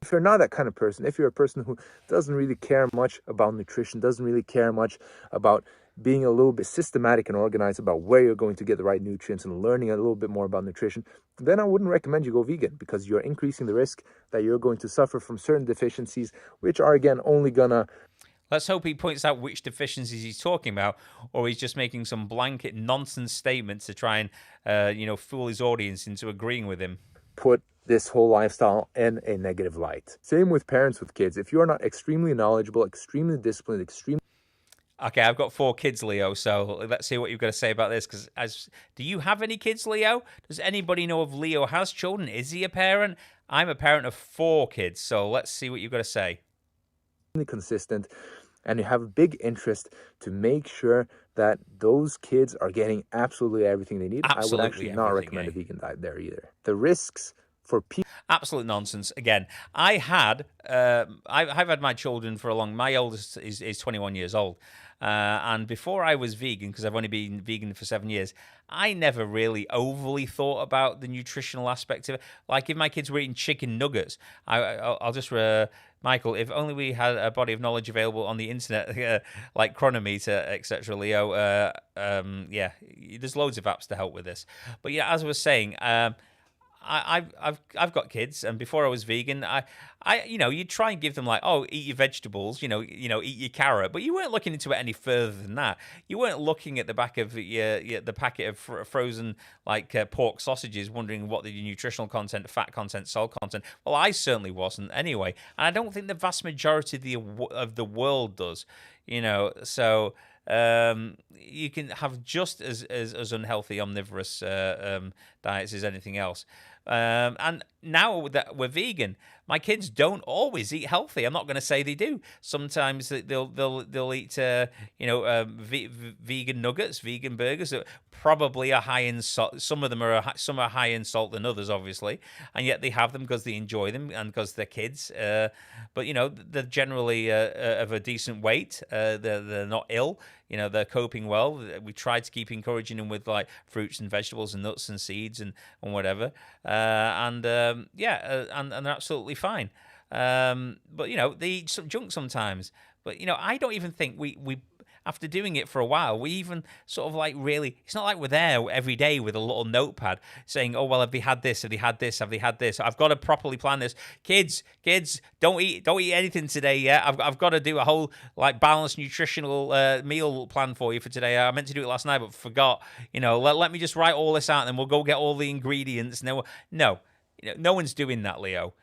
If you're not that kind of person, if you're a person who doesn't really care much about nutrition, doesn't really care much about being a little bit systematic and organized about where you're going to get the right nutrients and learning a little bit more about nutrition, then I wouldn't recommend you go vegan, because you're increasing the risk that you're going to suffer from certain deficiencies, which are, again, only gonna... Let's hope he points out which deficiencies he's talking about, or he's just making some blanket nonsense statement to try and, fool his audience into agreeing with him. Put this whole lifestyle in a negative light. Same with parents with kids. If you're not extremely knowledgeable, extremely disciplined, Okay, I've got 4 kids, Leo, so let's see what you've got to say about this. Because do you have any kids, Leo? Does anybody know if Leo has children? Is he a parent? I'm a parent of 4 kids, so let's see what you've got to say. Consistent, and you have a big interest to make sure that those kids are getting absolutely everything they need. Absolutely, I would actually not recommend a vegan diet there either. The risks for people... Absolute nonsense. Again, I've had my children for a long... My oldest is 21 years old. And before I was vegan, because I've only been vegan for 7 years, I never really overly thought about the nutritional aspect of it. Like if my kids were eating chicken nuggets, I'll just... Michael, if only we had a body of knowledge available on the internet, like Chronometer, etc., Leo. There's loads of apps to help with this. But yeah, as I was saying, I've got kids, and before I was vegan, you try and give them like, oh, eat your vegetables, eat your carrot, but you weren't looking into it any further than that. You weren't looking at the back of the packet of frozen pork sausages, wondering what the nutritional content, fat content, salt content. Well, I certainly wasn't anyway, and I don't think the vast majority of the world does. So. You can have just as unhealthy omnivorous diets as anything else. And now that we're vegan, my kids don't always eat healthy. I'm not going to say they do. Sometimes they'll eat vegan nuggets, vegan burgers that probably are high in salt. Some are higher in salt than others, obviously, and yet they have them because they enjoy them and because they're kids. But they're generally of a decent weight. They're not ill. They're coping well. We try to keep encouraging them with like fruits and vegetables and nuts and seeds and whatever. And they're absolutely fine. But they eat some junk sometimes. But I don't even think we after doing it for a while, we even sort of like really, it's not like we're there every day with a little notepad saying, oh, well, have they had this? Have they had this? Have they had this? I've got to properly plan this. Kids, don't eat anything today yet. I've got to do a whole like balanced nutritional meal plan for you for today. I meant to do it last night, but forgot. Let me just write all this out and then we'll go get all the ingredients. And then no one's doing that, Leo.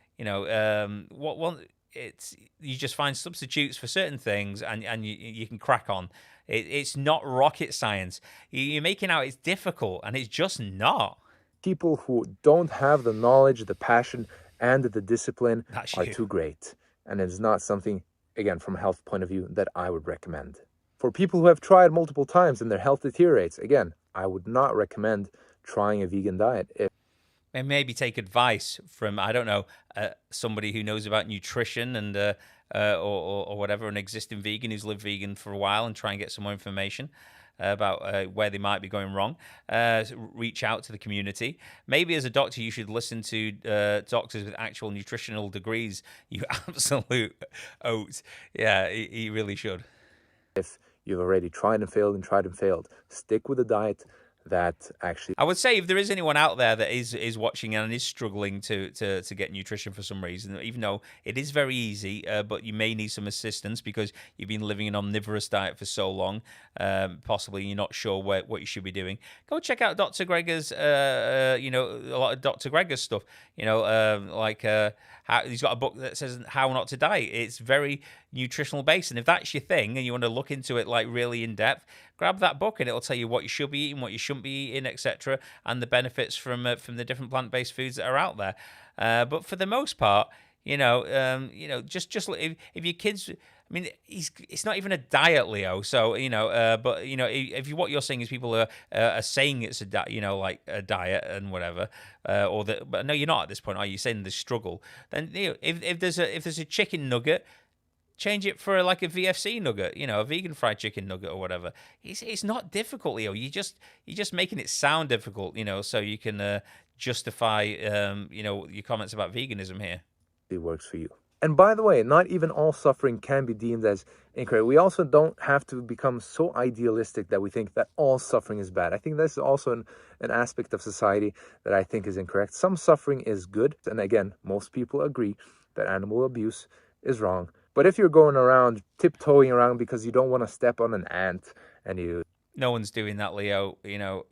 It's you just find substitutes for certain things and you can crack on. It's not rocket science. You're making out it's difficult, and it's just not. People who don't have the knowledge, the passion, and the discipline are too great. And it's not something, again, from a health point of view, that I would recommend. For people who have tried multiple times and their health deteriorates, again, I would not recommend trying a vegan diet. And maybe take advice from, I don't know, somebody who knows about nutrition and or whatever, an existing vegan who's lived vegan for a while, and try and get some more information about where they might be going wrong. Reach out to the community. Maybe as a doctor, you should listen to doctors with actual nutritional degrees. You absolute oat. Yeah, he really should. If you've already tried and failed, stick with a diet that actually... I would say if there is anyone out there that is watching and is struggling to get nutrition for some reason, even though it is very easy, but you may need some assistance because you've been living an omnivorous diet for so long, possibly you're not sure what you should be doing, go check out Dr. Greger's, a lot of Dr. Greger's stuff, he's got a book that says How Not to Diet. It's very nutritional based, and if that's your thing and you want to look into it like really in depth, grab that book and it'll tell you what you should be eating, what you shouldn't be eating, etc., and the benefits from the different plant-based foods that are out there. But for the most part, just if your kids. I mean, it's not even a diet, Leo. So but if you, what you're saying is people are saying it's a like a diet and whatever, or that. But no, you're not at this point. Are you saying the struggle? Then if there's a chicken nugget, change it for like a VFC nugget, a vegan fried chicken nugget or whatever. It's not difficult, Leo. You're just making it sound difficult, so you can justify your comments about veganism here. It works for you. And by the way, not even all suffering can be deemed as incorrect. We also don't have to become so idealistic that we think that all suffering is bad. I think that's also an aspect of society that I think is incorrect. Some suffering is good. And again, most people agree that animal abuse is wrong. But if you're going around tiptoeing around because you don't want to step on an ant and you... No one's doing that, Leo,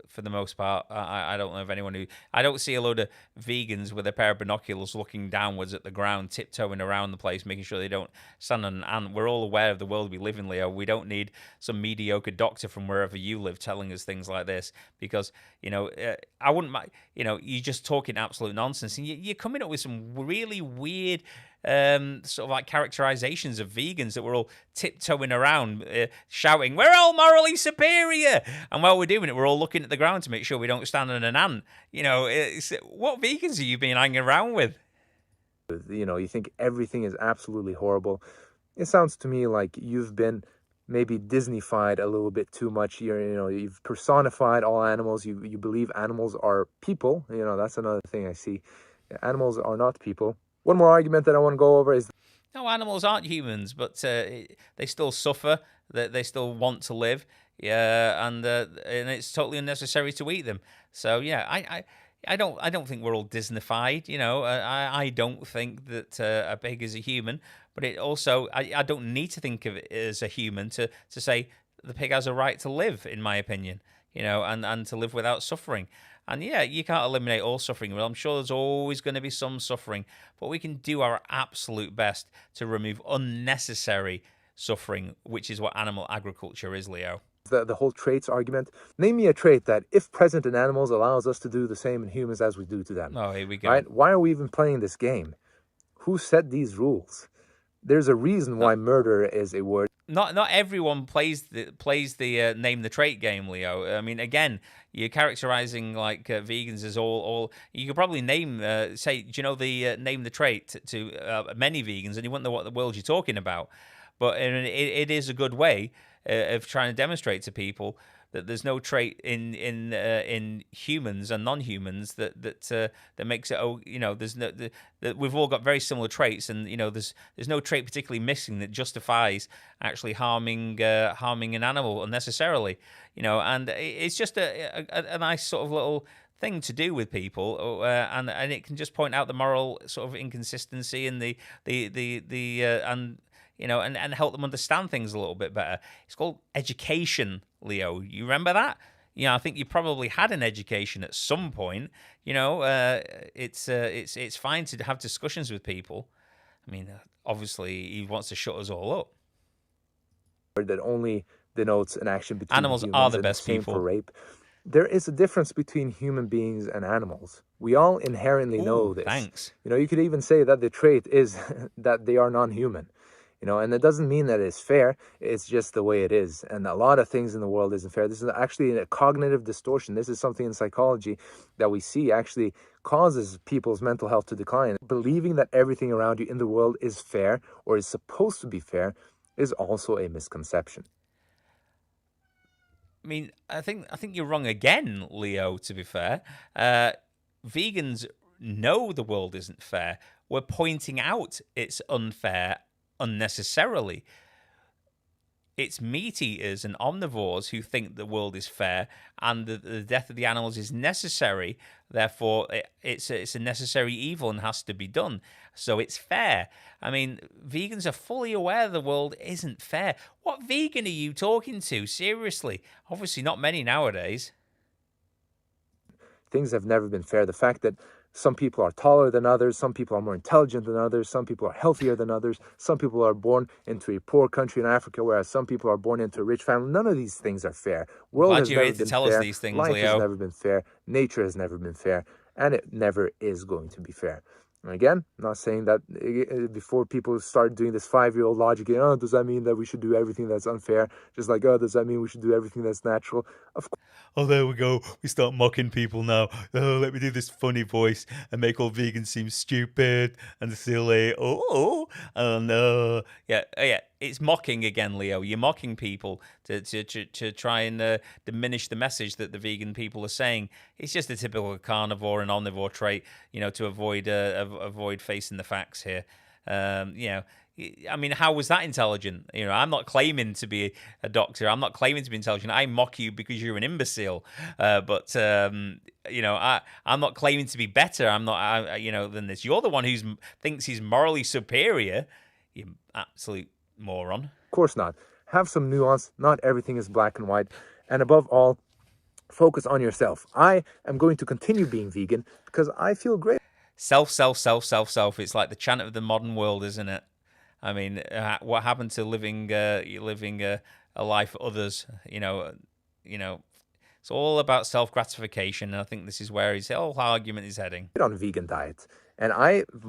for the most part. I don't know of anyone who... I don't see a load of vegans with a pair of binoculars looking downwards at the ground, tiptoeing around the place, making sure they don't stand on an ant. We're all aware of the world we live in, Leo. We don't need some mediocre doctor from wherever you live telling us things like this because, I wouldn't mind... you're just talking absolute nonsense. And you're coming up with some really weird... sort of like characterizations of vegans that we're all tiptoeing around, shouting, "We're all morally superior!" And while we're doing it, we're all looking at the ground to make sure we don't stand on an ant. What vegans are you being hanging around with? You think everything is absolutely horrible. It sounds to me like you've been maybe Disney-fied a little bit too much. You've personified all animals. You believe animals are people. That's another thing I see. Animals are not people. One more argument that I want to go over is... No, animals aren't humans, but they still suffer. They still want to live. Yeah, and it's totally unnecessary to eat them. So yeah, I don't think we're all Disney-fied. I don't think that a pig is a human, but it also I don't need to think of it as a human to say the pig has a right to live, in my opinion. And to live without suffering. And yeah, you can't eliminate all suffering. Well, I'm sure there's always going to be some suffering, but we can do our absolute best to remove unnecessary suffering, which is what animal agriculture is, Leo. The whole traits argument. Name me a trait that, if present in animals, allows us to do the same in humans as we do to them. Oh, here we go. Right? Why are we even playing this game? Who set these rules? There's a reason why murder is a word. Not everyone plays the name the trait game, Leo. I mean, again, you're characterizing like vegans as all. You could probably name say, do you know the name the trait to many vegans, and you wouldn't know what the world you're talking about. But it is a good way of trying to demonstrate to people that there's no trait in humans and non-humans that makes it. There's no that we've all got very similar traits, and there's no trait particularly missing that justifies actually harming an animal unnecessarily. And it's just a nice sort of little thing to do with people, and it can just point out the moral sort of inconsistency and and help them understand things a little bit better. It's called education, Leo. You remember that? I think you probably had an education at some point. It's fine to have discussions with people. I mean, obviously, he wants to shut us all up. That only denotes an action between animals humans. Are the best same people for rape. There is a difference between human beings and animals. We all inherently know this. Thanks. You could even say that the trait is that they are non-human. And it doesn't mean that it's fair. It's just the way it is. And a lot of things in the world isn't fair. This is actually a cognitive distortion. This is something in psychology that we see actually causes people's mental health to decline. Believing that everything around you in the world is fair or is supposed to be fair is also a misconception. I mean, I think you're wrong again, Leo, to be fair. Vegans know the world isn't fair. We're pointing out it's unfair unnecessarily. It's meat eaters and omnivores who think the world is fair and the death of the animals is necessary. Therefore, it's a necessary evil and has to be done. So it's fair. I mean, vegans are fully aware the world isn't fair. What vegan are you talking to? Seriously. Obviously not many nowadays. Things have never been fair. The fact that some people are taller than others, some people are more intelligent than others, some people are healthier than others, some people are born into a poor country in Africa, whereas some people are born into a rich family. None of these things are fair. Glad you're here to tell us these things, Life Leo. has never been fair. Nature has never been fair. And it never is going to be fair. And again, I'm not saying that before people start doing this 5-year-old logic, oh, does that mean that we should do everything that's unfair? Just like, oh, does that mean we should do everything that's natural? Of course. Oh, there we go. We start mocking people now. Oh, let me do this funny voice and make all vegans seem stupid and silly. Oh no. Yeah, yeah. It's mocking again, Leo. You're mocking people to try and diminish the message that the vegan people are saying. It's just a typical carnivore and omnivore trait, to avoid facing the facts here. I mean, how was that intelligent? I'm not claiming to be a doctor. I'm not claiming to be intelligent. I mock you because you're an imbecile. I'm not claiming to be better. I'm not, than this. You're the one who thinks he's morally superior. You absolute moron. Of course not. Have some nuance. Not everything is black and white. And above all, focus on yourself. I am going to continue being vegan because I feel great. Self. It's like the chant of the modern world, isn't it? I mean, what happened to living a life for others? It's all about self gratification, and I think this is where his whole argument is heading. On vegan diet, and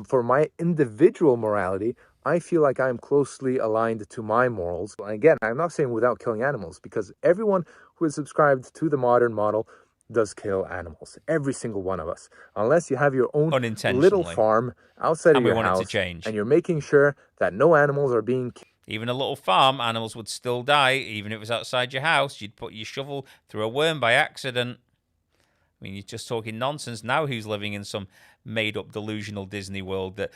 for my individual morality, I feel like I'm closely aligned to my morals. And again, I'm not saying without killing animals, because everyone who is subscribed to the modern model does kill animals. Every single one of us. Unless you have your own little farm outside of your house and you're making sure that no animals are being killed. Even a little farm, animals would still die, even if it was outside your house. You'd put your shovel through a worm by accident. I mean, you're just talking nonsense now. Who's living in some made-up delusional Disney world that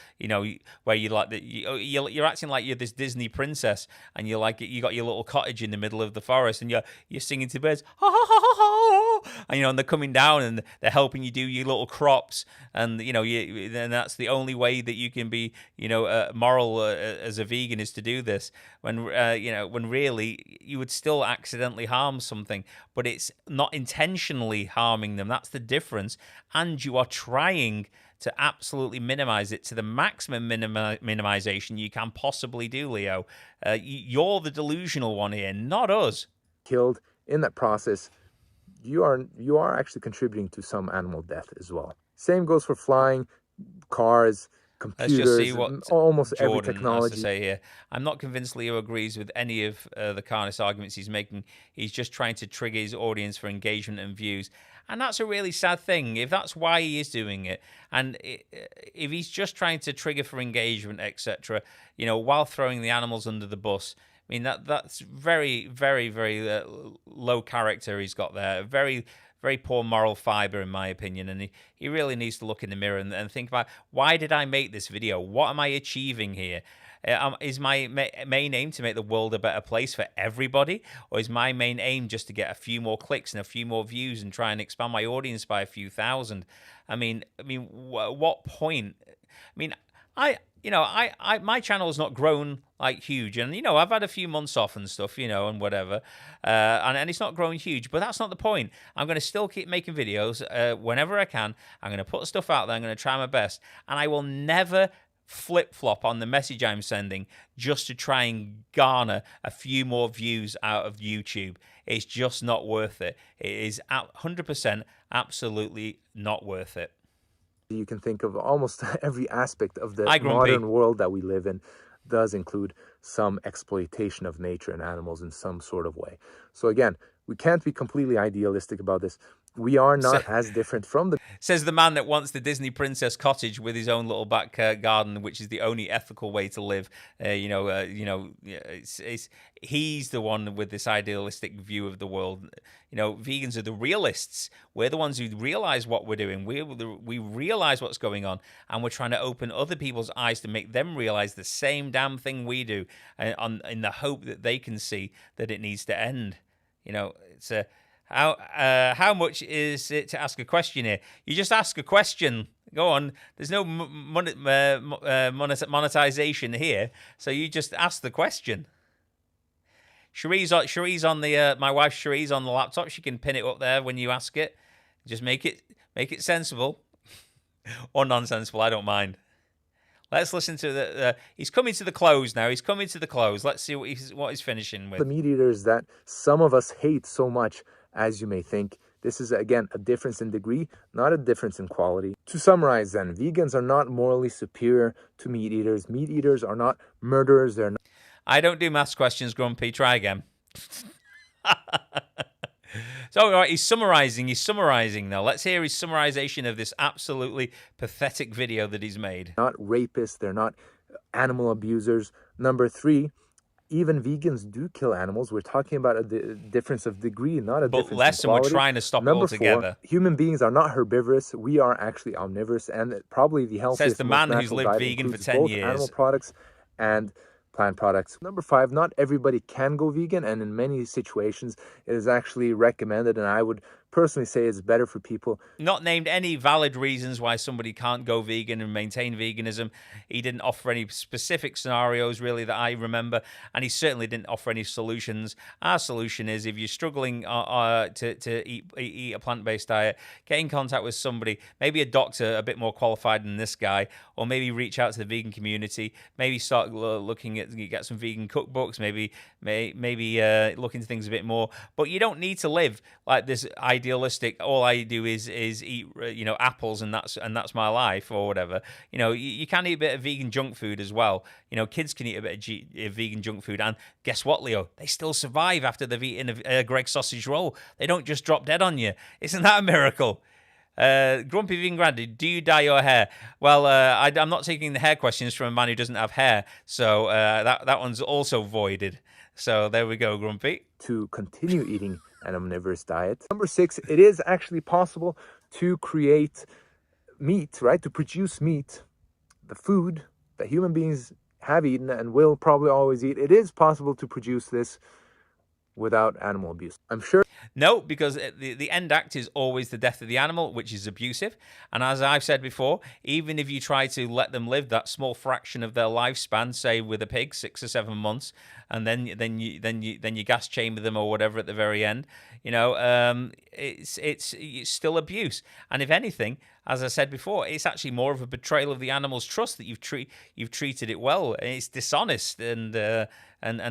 where you like that you're acting like you're this Disney princess, and you got your little cottage in the middle of the forest, and you're singing to birds, ha ha ha ha ha, and they're coming down and they're helping you do your little crops, and then that's the only way that you can be moral as a vegan is to do this. When when really you would still accidentally harm something, but it's not intentionally harming them. That's the difference, and you are trying to absolutely minimize it to the maximum minimization you can possibly do, Leo. You're the delusional one here, not us. Killed in that process, you are actually contributing to some animal death as well. Same goes for flying, cars, computers. Let's just see what almost Jordan every technology has to say here. I'm not convinced Leo agrees with any of the Carnist arguments he's making. He's just trying to trigger his audience for engagement and views. And that's a really sad thing, if that's why he is doing it. And if he's just trying to trigger for engagement, etc., while throwing the animals under the bus, I mean, that's very, very, very low character he's got there. Very, very poor moral fiber, in my opinion. And he really needs to look in the mirror and think about, why did I make this video? What am I achieving here? Is my main aim to make the world a better place for everybody? Or is my main aim just to get a few more clicks and a few more views and try and expand my audience by a few thousand? I mean, what point? I mean, my channel has not grown like huge, and I've had a few months off and stuff, and whatever, and it's not grown huge, but that's not the point. I'm going to still keep making videos whenever I can. I'm going to put stuff out there. I'm going to try my best, and I will never flip-flop on the message I'm sending just to try and garner a few more views out of YouTube. It's just not worth it. It is 100% absolutely not worth it. You can think of almost every aspect of the modern world that we live in does include some exploitation of nature and animals in some sort of way. So again, we can't be completely idealistic about this. We are not as different from the... Says the man that wants the Disney princess cottage with his own little back garden, which is the only ethical way to live. He's the one with this idealistic view of the world. Vegans are the realists. We're the ones who realize what we're doing. We realize what's going on, and we're trying to open other people's eyes to make them realize the same damn thing we do, in the hope that they can see that it needs to end. It's a... How much is it to ask a question here? You just ask a question. Go on. There's no monetization here, so you just ask the question. Cherie's on the my wife Cherie's on the laptop. She can pin it up there when you ask it. Just make it sensible or nonsensical. I don't mind. Let's listen to the. He's coming to the close now. He's coming to the close. Let's see what he's finishing with. The meat eaters that some of us hate so much, as you may think, This is, again, a difference in degree, not a difference in quality. To summarize then, vegans are not morally superior to meat eaters. Meat eaters are not murderers. They're not. I don't do maths questions, Grumpy. Try again. So, all right, he's summarizing now. Let's hear his summarization of this absolutely pathetic video that he's made. Not rapists. They're not animal abusers. Number 3, even vegans do kill animals. We're talking about a difference of degree, not a difference in less, quality. and we're trying to stop it Number altogether. 4, human beings are not herbivorous. We are actually omnivorous, and probably the healthiest, says the man most who's natural lived diet vegan for includes 10 both years. animal products and plant products. Number 5, not everybody can go vegan, and in many situations it is actually recommended, and I would personally say it's better for people. Not named any valid reasons why somebody can't go vegan and maintain veganism. He didn't offer any specific scenarios, really, that I remember, and he certainly didn't offer any solutions. Our solution is, if you're struggling to eat a plant-based diet, get in contact with somebody, maybe a doctor a bit more qualified than this guy, or maybe reach out to the vegan community, maybe start looking at, get some vegan cookbooks, maybe look into things a bit more. But you don't need to live like this idealistic, all I do is eat apples and that's my life, or whatever. You can eat a bit of vegan junk food as well. Kids can eat a bit of vegan junk food, and guess what, Leo? They still survive after they've eaten a Greg's sausage roll. They don't just drop dead on you. Isn't that a miracle? Grumpy Vegan Granddad, do you dye your hair? Well, I'm not taking the hair questions from a man who doesn't have hair, so that one's also voided. So there we go, Grumpy. To continue eating an omnivorous diet. Number 6, it is actually possible to create meat, right? To produce meat, the food that human beings have eaten and will probably always eat. It is possible to produce this without animal abuse. I'm sure. No, because the end act is always the death of the animal, which is abusive. And as I've said before, even if you try to let them live that small fraction of their lifespan, say with a pig, 6 or 7 months, and then you gas chamber them or whatever at the very end, it's still abuse. And if anything, as I said before, it's actually more of a betrayal of the animal's trust that you've treated it well. It's dishonest and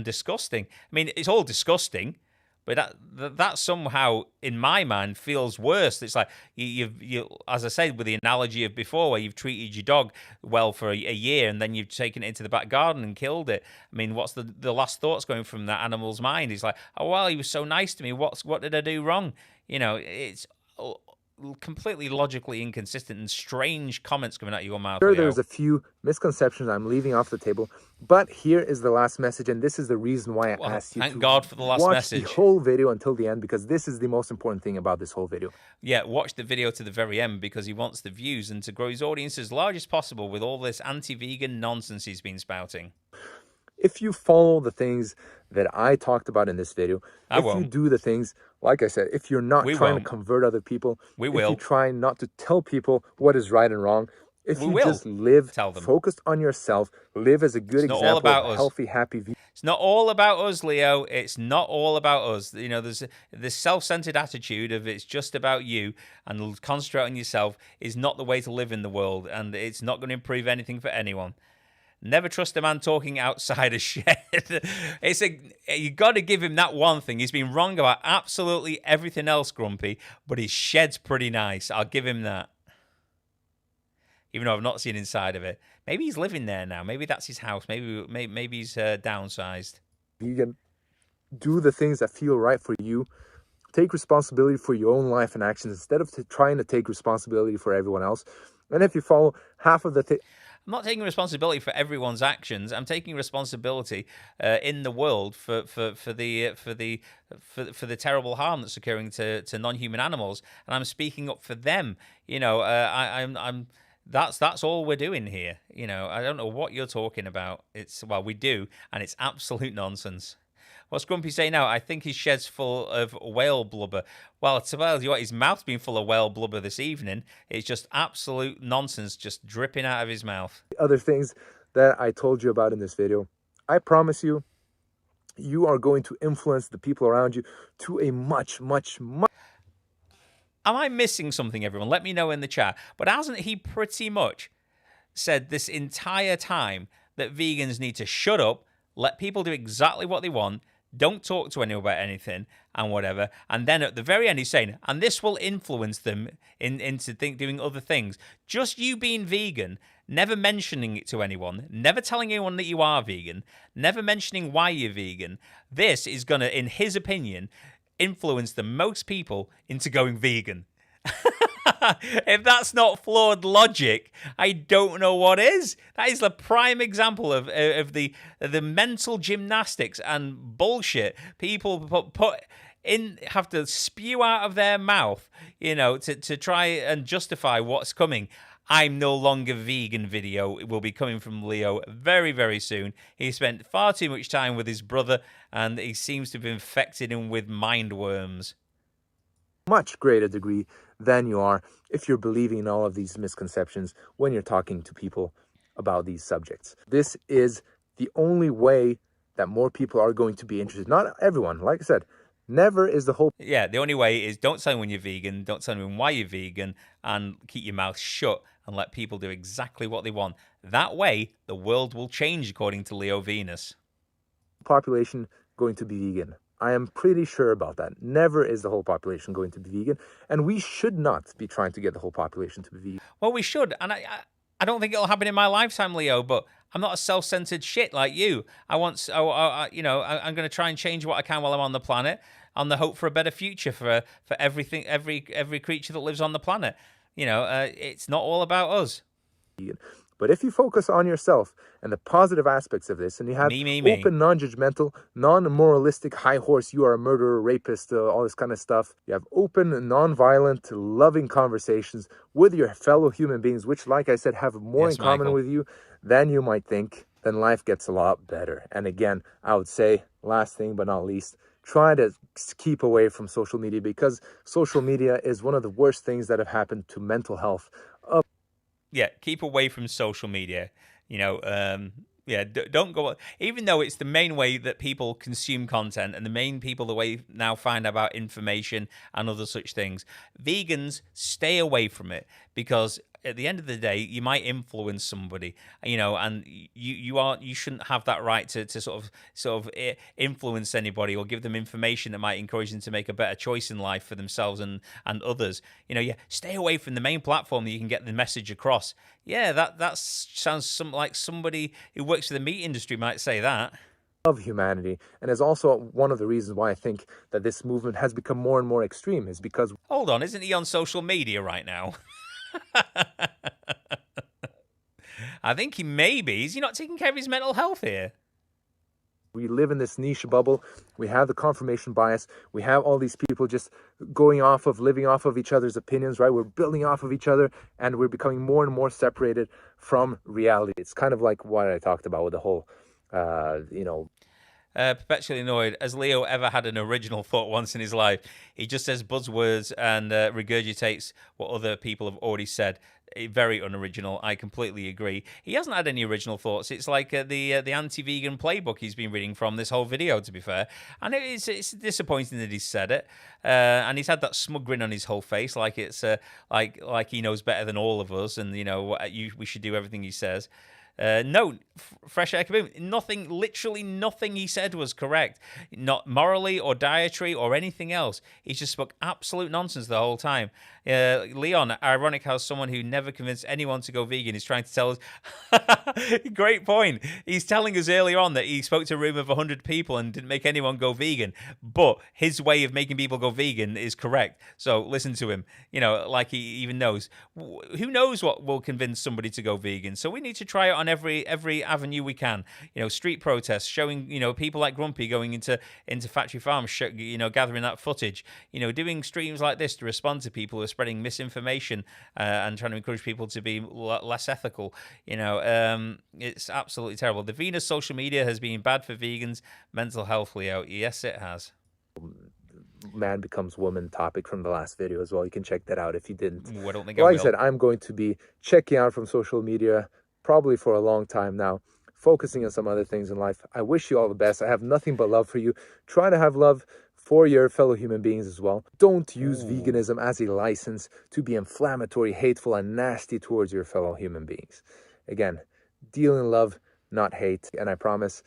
disgusting. I mean, it's all disgusting, but that somehow, in my mind, feels worse. It's like you, as I said with the analogy of before, where you've treated your dog well for a year and then you've taken it into the back garden and killed it. I mean, what's the last thoughts going from that animal's mind? It's like, oh well, he was so nice to me. What did I do wrong? It's completely logically inconsistent and strange comments coming out of your mouth. Sure, there's a few misconceptions I'm leaving off the table, but here is the last message, and this is the reason why I asked you to God for the last watch message. The whole video until the end, because this is the most important thing about this whole video. Yeah, watch the video to the very end, because he wants the views and to grow his audience as large as possible with all this anti-vegan nonsense he's been spouting. If you follow the things that I talked about in this video, you do the things, like I said, if you're not trying to convert other people, if you try not to tell people what is right and wrong, if you just live focused on yourself, live as a good example of a healthy, happy vegan. It's not all about us, Leo. It's not all about us. There's this self-centered attitude of it's just about you, and concentrate on yourself is not the way to live in the world, and it's not going to improve anything for anyone. Never trust a man talking outside a shed. You got to give him that one thing. He's been wrong about absolutely everything else, Grumpy, but his shed's pretty nice. I'll give him that. Even though I've not seen inside of it. Maybe he's living there now. Maybe that's his house. Maybe he's downsized. Vegan. Do the things that feel right for you. Take responsibility for your own life and actions instead of trying to take responsibility for everyone else. And if you follow half of the thing. I'm not taking responsibility for everyone's actions. I'm taking responsibility in the world for the terrible harm that's occurring to non-human animals, and I'm speaking up for them. That's all we're doing here. I don't know what you're talking about. We do, and it's absolute nonsense. What's Grumpy saying now? I think his shed's full of whale blubber. Well, his mouth's been full of whale blubber this evening. It's just absolute nonsense just dripping out of his mouth. Other things that I told you about in this video, I promise you, you are going to influence the people around you to a much, much, much... Am I missing something, everyone? Let me know in the chat. But hasn't he pretty much said this entire time that vegans need to shut up, let people do exactly what they want, don't talk to anyone about anything and whatever. And then at the very end, he's saying, and this will influence them into doing other things. Just you being vegan, never mentioning it to anyone, never telling anyone that you are vegan, never mentioning why you're vegan. This is going to, in his opinion, influence the most people into going vegan. If that's not flawed logic, I don't know what is. That is the prime example of the mental gymnastics and bullshit people have to spew out of their mouth, to try and justify what's coming. I'm no longer vegan video will be coming from Leo very, very soon. He spent far too much time with his brother, and he seems to have infected him with mind worms. Much greater degree than you are if you're believing in all of these misconceptions when you're talking to people about these subjects. This is the only way that more people are going to be interested. Not everyone, like I said, never is the whole... Yeah, the only way is don't tell anyone you're vegan, don't tell anyone why you're vegan, and keep your mouth shut and let people do exactly what they want. That way, the world will change, according to Leo Venus. Population going to be vegan. I am pretty sure about that. Never is the whole population going to be vegan, and we should not be trying to get the whole population to be vegan. Well, we should, and I don't think it'll happen in my lifetime, Leo, but I'm not a self-centered shit like you. I'm going to try and change what I can while I'm on the planet, on the hope for a better future for everything, every creature that lives on the planet. It's not all about us. But if you focus on yourself and the positive aspects of this, and you have open, non-judgmental, non-moralistic, high horse, you are a murderer, rapist, all this kind of stuff. You have open, non-violent, loving conversations with your fellow human beings, which, like I said, have more in common with you than you might think. Then life gets a lot better. And again, I would say, last thing but not least, try to keep away from social media, because social media is one of the worst things that have happened to mental health. Yeah, keep away from social media. Don't go. Even though it's the main way that people consume content and the main people the way now find about information and other such things, vegans stay away from it, because at the end of the day, you might influence somebody, and you shouldn't have that right to sort of influence anybody or give them information that might encourage them to make a better choice in life for themselves and others. Stay away from the main platform that you can get the message across. Yeah, that sounds like somebody who works for the meat industry might say that. Of humanity, and is also one of the reasons why I think that this movement has become more and more extreme, is because... Hold on, isn't he on social media right now? I think he may be. Is he not taking care of his mental health here? We live in this niche bubble. We have the confirmation bias. We have all these people just living off of each other's opinions, right? We're building off of each other, and we're becoming more and more separated from reality. It's kind of like what I talked about with the whole, perpetually annoyed. Has Leo ever had an original thought once in his life? He just says buzzwords and regurgitates what other people have already said. Very unoriginal. I completely agree. He hasn't had any original thoughts. It's like the anti-vegan playbook he's been reading from this whole video, to be fair. And it's disappointing that he's said it. And he's had that smug grin on his whole face, like it's like he knows better than all of us, and we should do everything he says. No, fresh air kaboom. Nothing, literally nothing he said was correct. Not morally or dietary or anything else. He just spoke absolute nonsense the whole time. Leon, ironic how someone who never convinced anyone to go vegan is trying to tell us. Great point. He's telling us earlier on that he spoke to a room of 100 people and didn't make anyone go vegan. But his way of making people go vegan is correct. So listen to him. Like he even knows. Who knows what will convince somebody to go vegan? So we need to try it on every avenue we can. Street protests, showing people like Grumpy going into factory farms, gathering that footage. Doing streams like this to respond to people who are spreading misinformation and trying to encourage people to be less ethical. It's absolutely terrible. The Venus social media has been bad for vegans' mental health, Leo. Yes, it has. Man becomes woman topic from the last video as well. You can check that out if you didn't. I don't think like I said, I'm going to be checking out from social media probably for a long time now, focusing on some other things in life. I wish you all the best. I have nothing but love for you. Try to have love for your fellow human beings as well. Don't use veganism as a license to be inflammatory, hateful, and nasty towards your fellow human beings. Again, deal in love, not hate, and I promise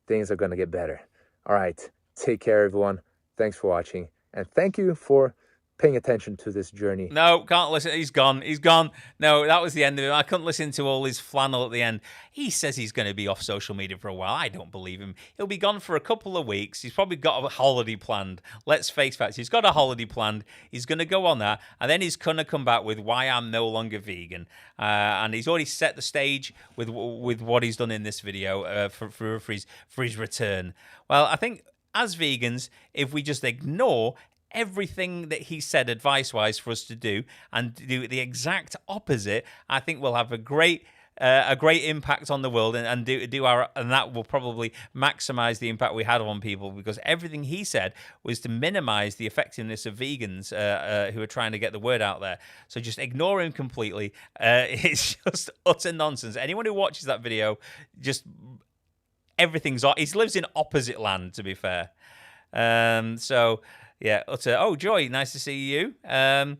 things are going to get better. All right, Take care, everyone. Thanks for watching. And thank you for paying attention to this journey. No, can't listen. He's gone. He's gone. No, that was the end of it. I couldn't listen to all his flannel at the end. He says he's going to be off social media for a while. I don't believe him. He'll be gone for a couple of weeks. He's probably got a holiday planned. Let's face facts. He's got a holiday planned. He's going to go on that. And then he's going to come back with why I'm no longer vegan. And he's already set the stage with what he's done in this video for his return. Well, I think as vegans, if we just ignore everything that he said advice-wise for us to do and do the exact opposite, I think we'll have a great impact on the world and that will probably maximize the impact we had on people, because everything he said was to minimize the effectiveness of vegans who are trying to get the word out there. So just ignore him completely. It's just utter nonsense. Anyone who watches that video, just everything's off. He lives in opposite land, to be fair. So yeah, utter. Oh, Joy, nice to see you. I've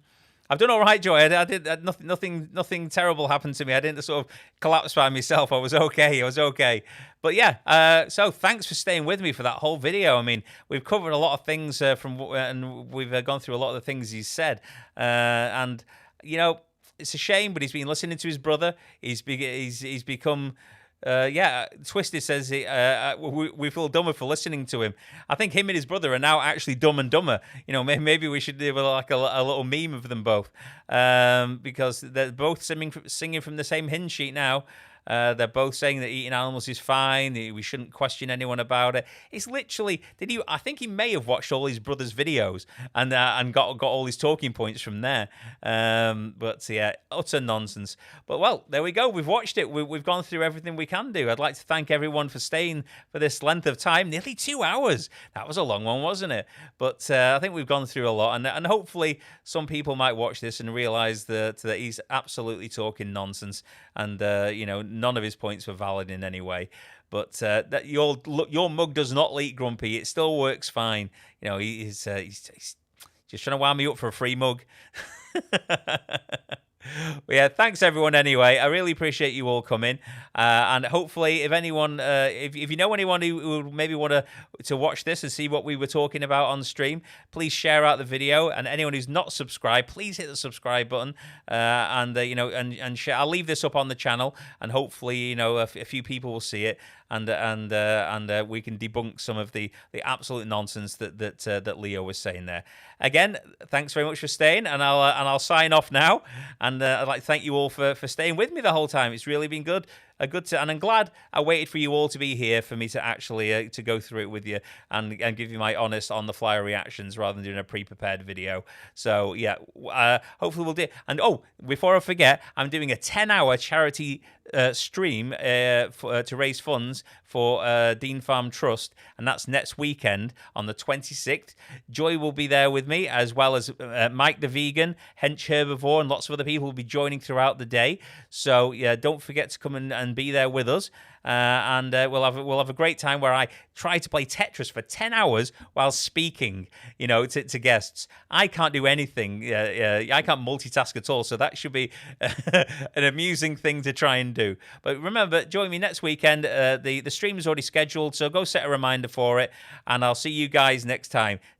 done all right, Joy. I did nothing terrible happened to me. I didn't sort of collapse by myself. I was okay. But yeah, so thanks for staying with me for that whole video. I mean, we've covered a lot of things and we've gone through a lot of the things he's said. And you know, it's a shame, but he's been listening to his brother. He's become. Twisted says we feel dumber for listening to him. I think him and his brother are now actually Dumb and Dumber. You know, maybe we should do like a little meme of them both, because they're both singing from the same hymn sheet now. They're both saying that eating animals is fine. We shouldn't question anyone about it. It's literally, I think he may have watched all his brother's videos and got all his talking points from there. But yeah, utter nonsense. But well, there we go. We've watched it. We've gone through everything we can do. I'd like to thank everyone for staying for this length of time, nearly 2 hours. That was a long one, wasn't it? But I think we've gone through a lot, and hopefully some people might watch this and realize that he's absolutely talking nonsense, and you know, none of his points were valid in any way. But that your mug does not leak, Grumpy. It still works fine. You know, he's just trying to wound me up for a free mug. Well, yeah, thanks everyone anyway. I really appreciate you all coming. And hopefully, if anyone, if you know anyone who would maybe want to watch this and see what we were talking about on stream, please share out the video. And anyone who's not subscribed, please hit the subscribe button. You know, and share. I'll leave this up on the channel, and hopefully, you know, a few people will see it, and we can debunk some of the absolute nonsense that Leo was saying there. Again, thanks very much for staying, and I'll sign off now. And I'd like to thank you all for staying with me the whole time. It's really been good. And I'm glad I waited for you all to be here for me to actually to go through it with you and give you my honest on the fly reactions rather than doing a pre-prepared video. So yeah, hopefully we'll do. And oh, before I forget, I'm doing a 10-hour charity stream to raise funds for Dean Farm Trust, and that's next weekend on the 26th. Joy will be there with me, as well as Mike the Vegan, Hench Herbivore, and lots of other people will be joining throughout the day. So yeah, don't forget to come and be there with us. And we'll have a great time where I try to play Tetris for 10 hours while speaking, you know, to guests. I can't do anything. I can't multitask at all, so that should be an amusing thing to try and do. But remember, join me next weekend. The stream is already scheduled, so go set a reminder for it, and I'll see you guys next time.